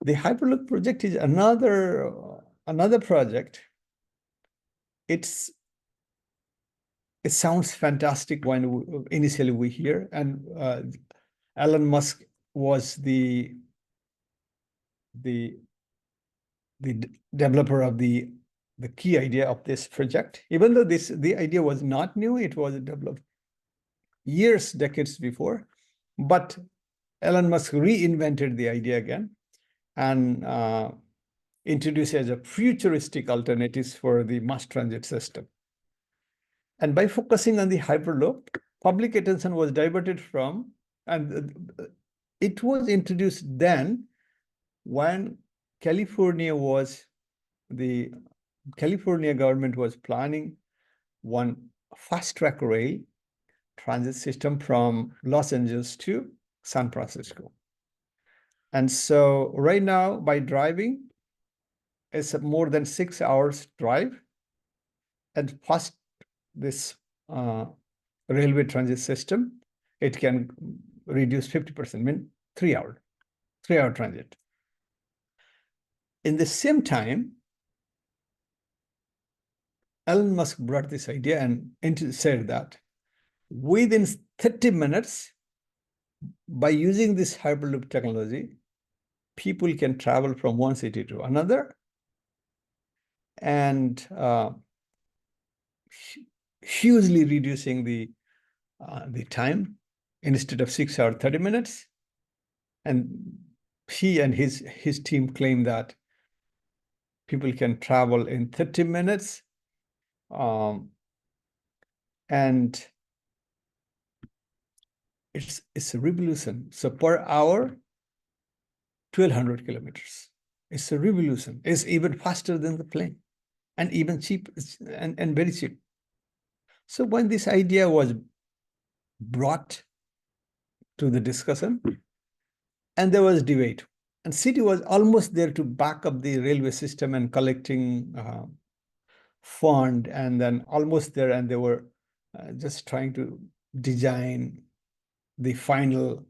The Hyperloop project is another project. It sounds fantastic when initially we hear, and Elon Musk was the developer of the key idea of this project. Even though the idea was not new, it was developed years, decades before, but Elon Musk reinvented the idea again and introduced as a futuristic alternatives for the mass transit system. And by focusing on the Hyperloop, public attention was diverted from, and it was introduced then when the California government was planning one fast-track rail transit system from Los Angeles to San Francisco. And so right now, by driving, it's more than 6 hours drive. And plus this railway transit system, it can reduce 50%, mean 3 hour transit. In the same time, Elon Musk brought this idea and said that within 30 minutes, by using this Hyperloop technology, people can travel from one city to another and hugely reducing the time. Instead of 6 hours, 30 minutes. And he and his team claim that people can travel in 30 minutes. And it's a revolution. So per hour, 1,200 kilometers. It's a revolution. It's even faster than the plane and even cheap and very cheap. So when this idea was brought to the discussion, and there was debate, and city was almost there to back up the railway system and collecting fund, and then almost there, and they were just trying to design the final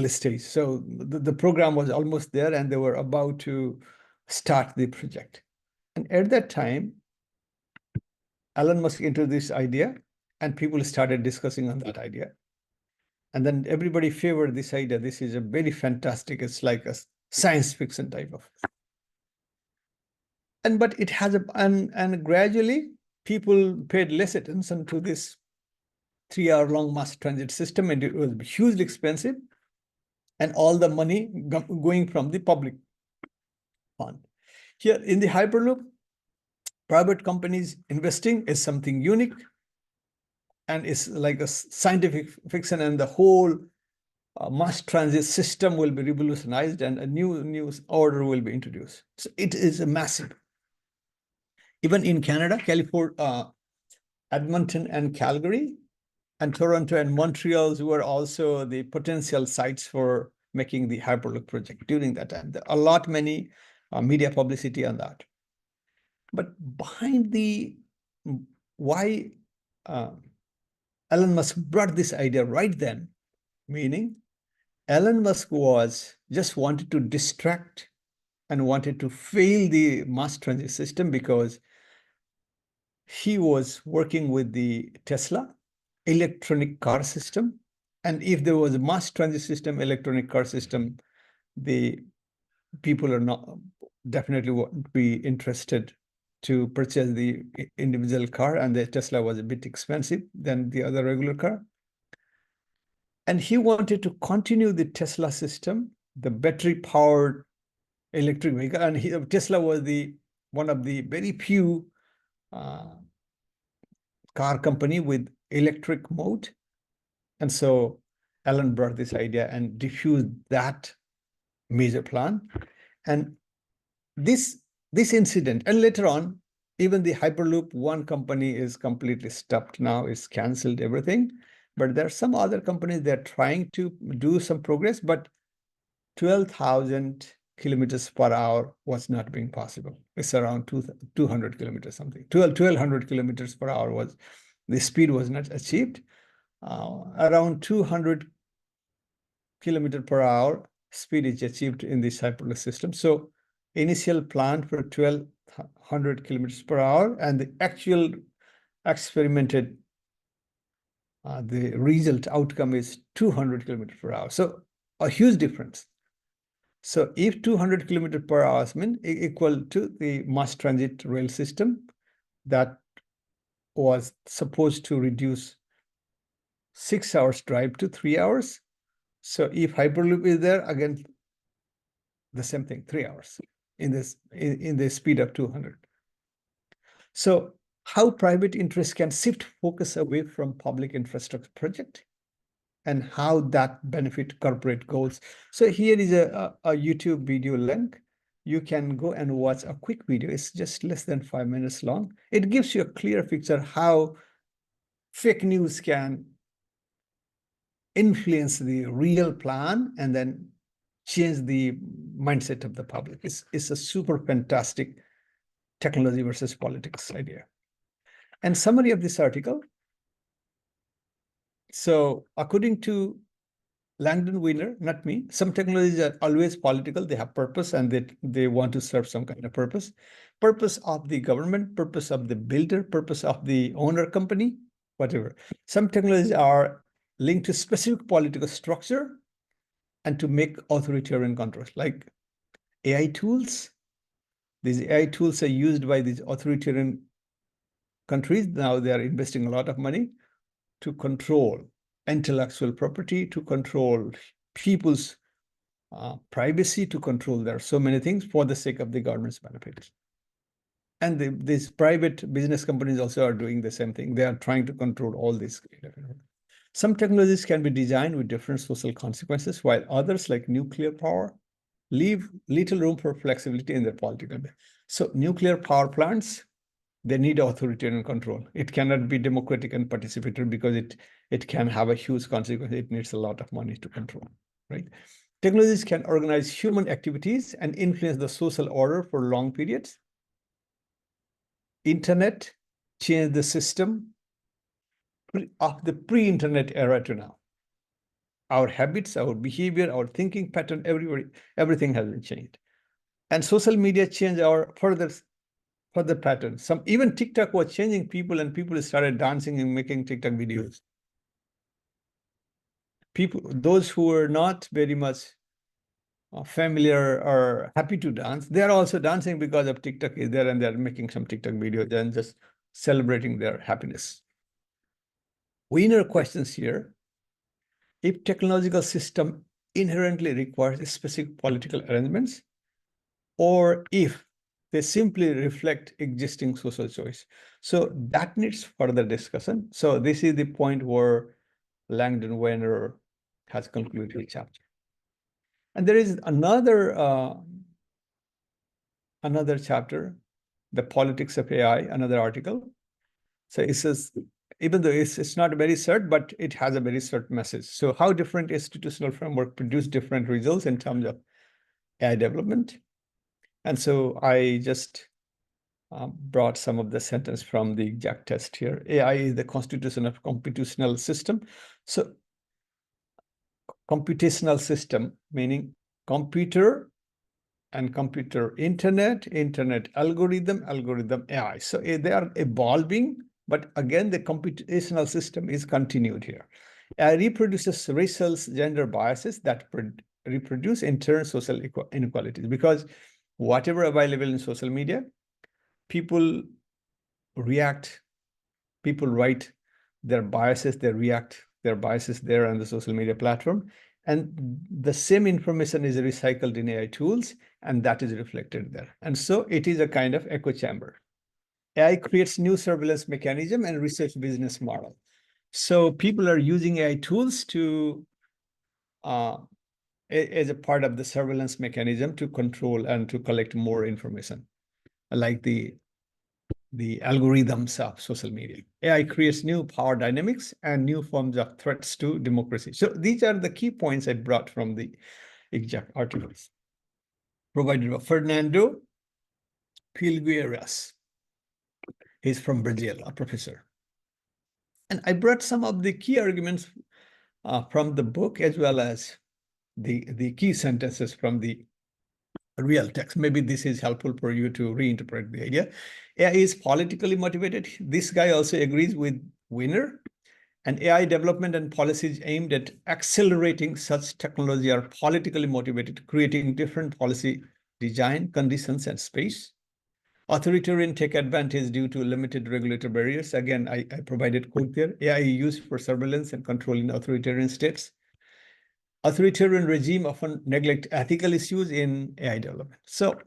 stage. So the program was almost there, and they were about to start the project. And at that time, Elon Musk introduced this idea, and people started discussing on that idea. And then everybody favored this idea. This is a very fantastic, it's like a science fiction type of. But it has and gradually people paid less attention to this 3-hour-long mass transit system, and it was hugely expensive, and all the money going from the public fund. Here in the Hyperloop, private companies investing is something unique, and it's like a scientific fiction, and the whole mass transit system will be revolutionized, and a new order will be introduced. So it is a massive. Even in Canada, California, Edmonton and Calgary, and Toronto and Montreal were also the potential sites for making the Hyperloop project during that time. There are many media publicity on that. But behind the why Elon Musk brought this idea right then, meaning Elon Musk was just wanted to distract and wanted to fail the mass transit system because he was working with the Tesla electronic car system. And if there was a mass transit system, electronic car system, the people are not definitely won't be interested to purchase the individual car, and the Tesla was a bit expensive than the other regular car. And he wanted to continue the Tesla system, the battery-powered electric vehicle, and Tesla was one of the very few car company with electric mode. And so Elon brought this idea and diffused that major plan. And this incident, and later on, even the Hyperloop, one company is completely stopped now, it's canceled everything. But there are some other companies that are trying to do some progress, but 12,000 kilometers per hour was not being possible. It's around 200 kilometers something. 1,200 kilometers per hour was, the speed was not achieved. Around 200 kilometers per hour speed is achieved in this Hyperloop system. So initial plan for 1,200 kilometers per hour, and the actual experimented the result outcome is 200 kilometers per hour. So a huge difference. So if 200 kilometers per hour mean equal to the mass transit rail system that was supposed to reduce 6 hours drive to 3 hours. So if Hyperloop is there, again, the same thing, 3 hours in the speed of 200. So how private interests can shift focus away from public infrastructure project, and how that benefit corporate goals. So here is a YouTube video link. You can go and watch a quick video. It's just less than 5 minutes long. It gives you a clear picture how fake news can influence the real plan and then change the mindset of the public. It's a super fantastic technology versus politics idea. And summary of this article. So according to Langdon Wiener, not me, some technologies are always political. They have purpose and they want to serve some kind of purpose. Purpose of the government, purpose of the builder, purpose of the owner company, whatever. Some technologies are linked to specific political structure and to make authoritarian controls, like AI tools. These AI tools are used by these authoritarian countries. Now they are investing a lot of money to control intellectual property, to control people's privacy, to control. There are so many things for the sake of the government's benefits. And these private business companies also are doing the same thing. They are trying to control all these. Some technologies can be designed with different social consequences, while others, like nuclear power, leave little room for flexibility in their political. So nuclear power plants, they need authoritarian control. It cannot be democratic and participatory because it can have a huge consequence. It needs a lot of money to control, right? Technologies can organize human activities and influence the social order for long periods. Internet changed the system of the pre-internet era to now. Our habits, our behavior, our thinking pattern, everything has been changed. And social media changed our further patterns. Even TikTok was changing people, and people started dancing and making TikTok videos. Those who were not very much familiar or happy to dance, they are also dancing because of TikTok is there, and they're making some TikTok videos and just celebrating their happiness. Winner questions here. If technological system inherently requires specific political arrangements, or if They simply reflect existing social choice. So that needs further discussion. So this is the point where Langdon Weiner has concluded his chapter. And there is another chapter, The Politics of AI, another article. So it says, even though it's not very cert, but it has a very cert message. So how different institutional framework produce different results in terms of AI development. And so I just brought some of the sentence from the exact text here. AI is the constitution of computational system. So computational system, meaning computer and computer internet algorithm AI. So they are evolving, but again, the computational system is continued here. AI reproduces racial gender biases that reproduce internal social inequalities, because whatever available in social media, people react, people write their biases, they react their biases there on the social media platform. And the same information is recycled in AI tools, and that is reflected there. And so it is a kind of echo chamber. AI creates new surveillance mechanism and research business model. So people are using AI tools to, as a part of the surveillance mechanism, to control and to collect more information, like the algorithms of social media. AI creates new power dynamics and new forms of threats to democracy. So these are the key points I brought from the exact articles provided by Fernando Filgueiras. He's from Brazil, a professor. And I brought some of the key arguments from the book, as well as the key sentences from the real text. Maybe this is helpful for you to reinterpret the idea. AI is politically motivated. This guy also agrees with Weiner. And AI development and policies aimed at accelerating such technology are politically motivated, creating different policy design, conditions, and space. Authoritarian take advantage due to limited regulatory barriers. Again, I provided quote there. AI used for surveillance and control in authoritarian states. Authoritarian regime often neglect ethical issues in AI development. So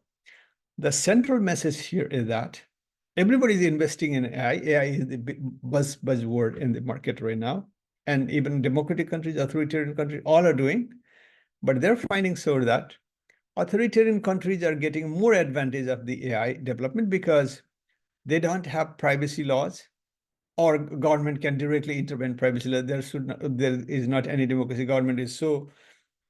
the central message here is that everybody is investing in AI. AI is the big buzzword in the market right now. And even democratic countries, authoritarian countries, all are doing. But they're finding so that authoritarian countries are getting more advantage of the AI development because they don't have privacy laws, or government can directly intervene privacy laws. There is not any democracy. Government is so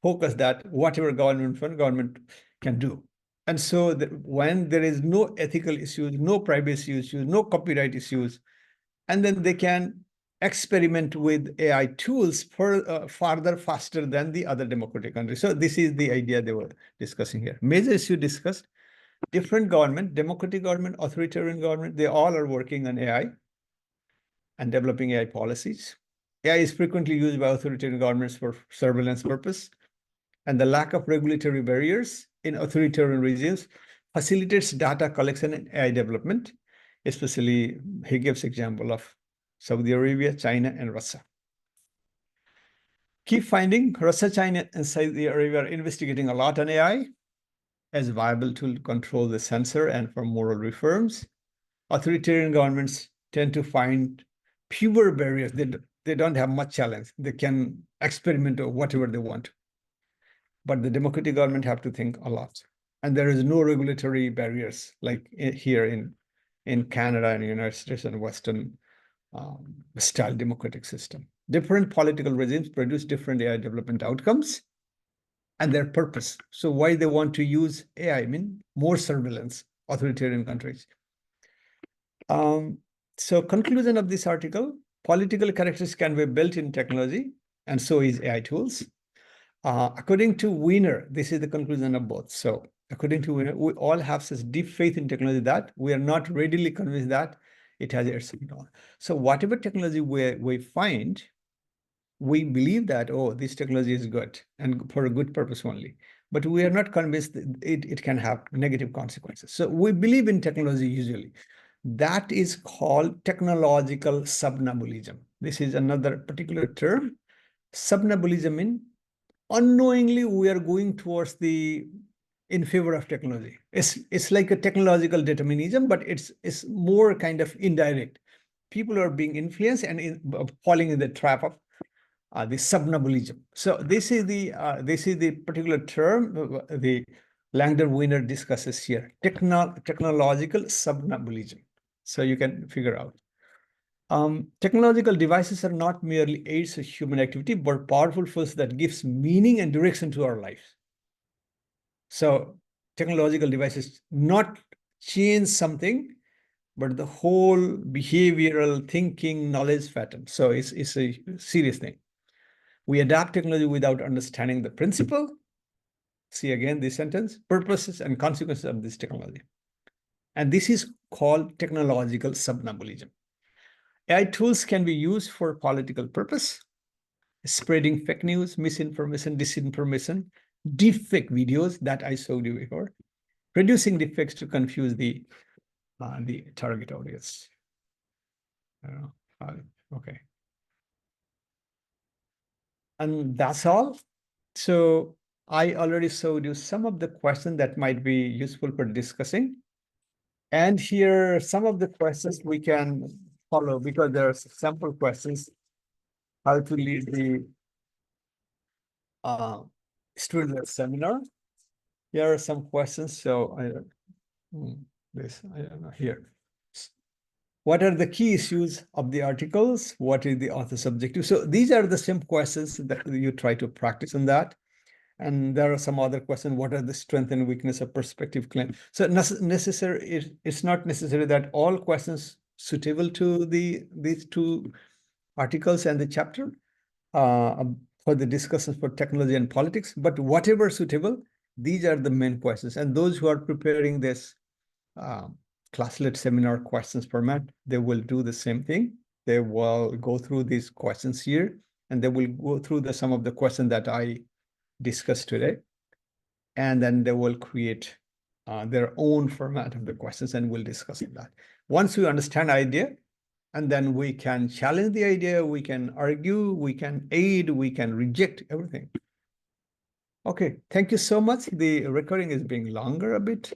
focused that whatever government can do. And so when there is no ethical issues, no privacy issues, no copyright issues, and then they can experiment with AI tools farther, faster than the other democratic countries. So this is the idea they were discussing here. Major issue discussed, different government, democratic government, authoritarian government, they all are working on AI and developing AI policies. AI is frequently used by authoritarian governments for surveillance purpose. And the lack of regulatory barriers in authoritarian regimes facilitates data collection and AI development. Especially, he gives example of Saudi Arabia, China, and Russia. Key finding, Russia, China, and Saudi Arabia are investigating a lot on AI as a viable tool to control the censor and for moral reforms. Authoritarian governments tend to find fewer barriers. They don't have much challenge. They can experiment or whatever they want. But the democratic government have to think a lot. And there is no regulatory barriers like here in Canada and the United States and Western style democratic system. Different political regimes produce different AI development outcomes and their purpose. So why they want to use AI? I mean, more surveillance, authoritarian countries. So conclusion of this article, political characteristics can be built in technology, and so is AI tools. According to Weiner, this is the conclusion of both. So according to Weiner, we all have such deep faith in technology that we are not readily convinced that it has its own. So whatever technology we find, we believe that, oh, this technology is good and for a good purpose only. But we are not convinced that it can have negative consequences. So we believe in technology usually. That is called technological somnambulism. This is another particular term. Somnambulism in unknowingly, we are going towards the in favor of technology. It's like a technological determinism, but it's more kind of indirect. People are being influenced and falling in the trap of the subnabulism. So this is the particular term the Langdon Winner discusses here, technological subnabulism. So you can figure out. Technological devices are not merely aids of human activity, but powerful force that gives meaning and direction to our lives. So technological devices not change something, but the whole behavioral thinking knowledge pattern. So it's a serious thing. We adapt technology without understanding the principle. See again this sentence, purposes and consequences of this technology. And this is called technological subnabulism. AI tools can be used for political purpose, spreading fake news, misinformation, disinformation, deepfake videos that I showed you before, producing deepfakes to confuse the target audience. Okay. And that's all. So I already showed you some of the questions that might be useful for discussing. And here, some of the questions we can follow because there are sample questions. How to lead the student seminar. Here are some questions. So I don't know here. What are the key issues of the articles? What is the author's objective? So these are the same questions that you try to practice on that. And there are some other questions. What are the strength and weakness of perspective claim? So it's not necessary that all questions suitable to these two articles and the chapter for the discussions for technology and politics, but whatever suitable, these are the main questions. And those who are preparing this classlet seminar questions format, they will do the same thing. They will go through these questions here, and they will go through some of the questions that I discussed today. And then they will create their own format of the questions, and we'll discuss that. Once we understand idea, and then we can challenge the idea, we can argue, we can aid, we can reject everything. Okay, thank you so much. The recording is being longer a bit.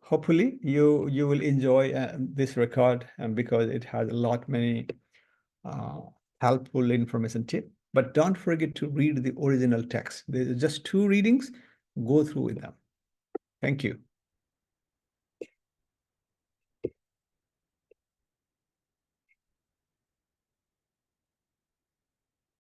Hopefully you will enjoy this record because it has many helpful information tip. But don't forget to read the original text. There's just 2 readings. Go through with them. Thank you.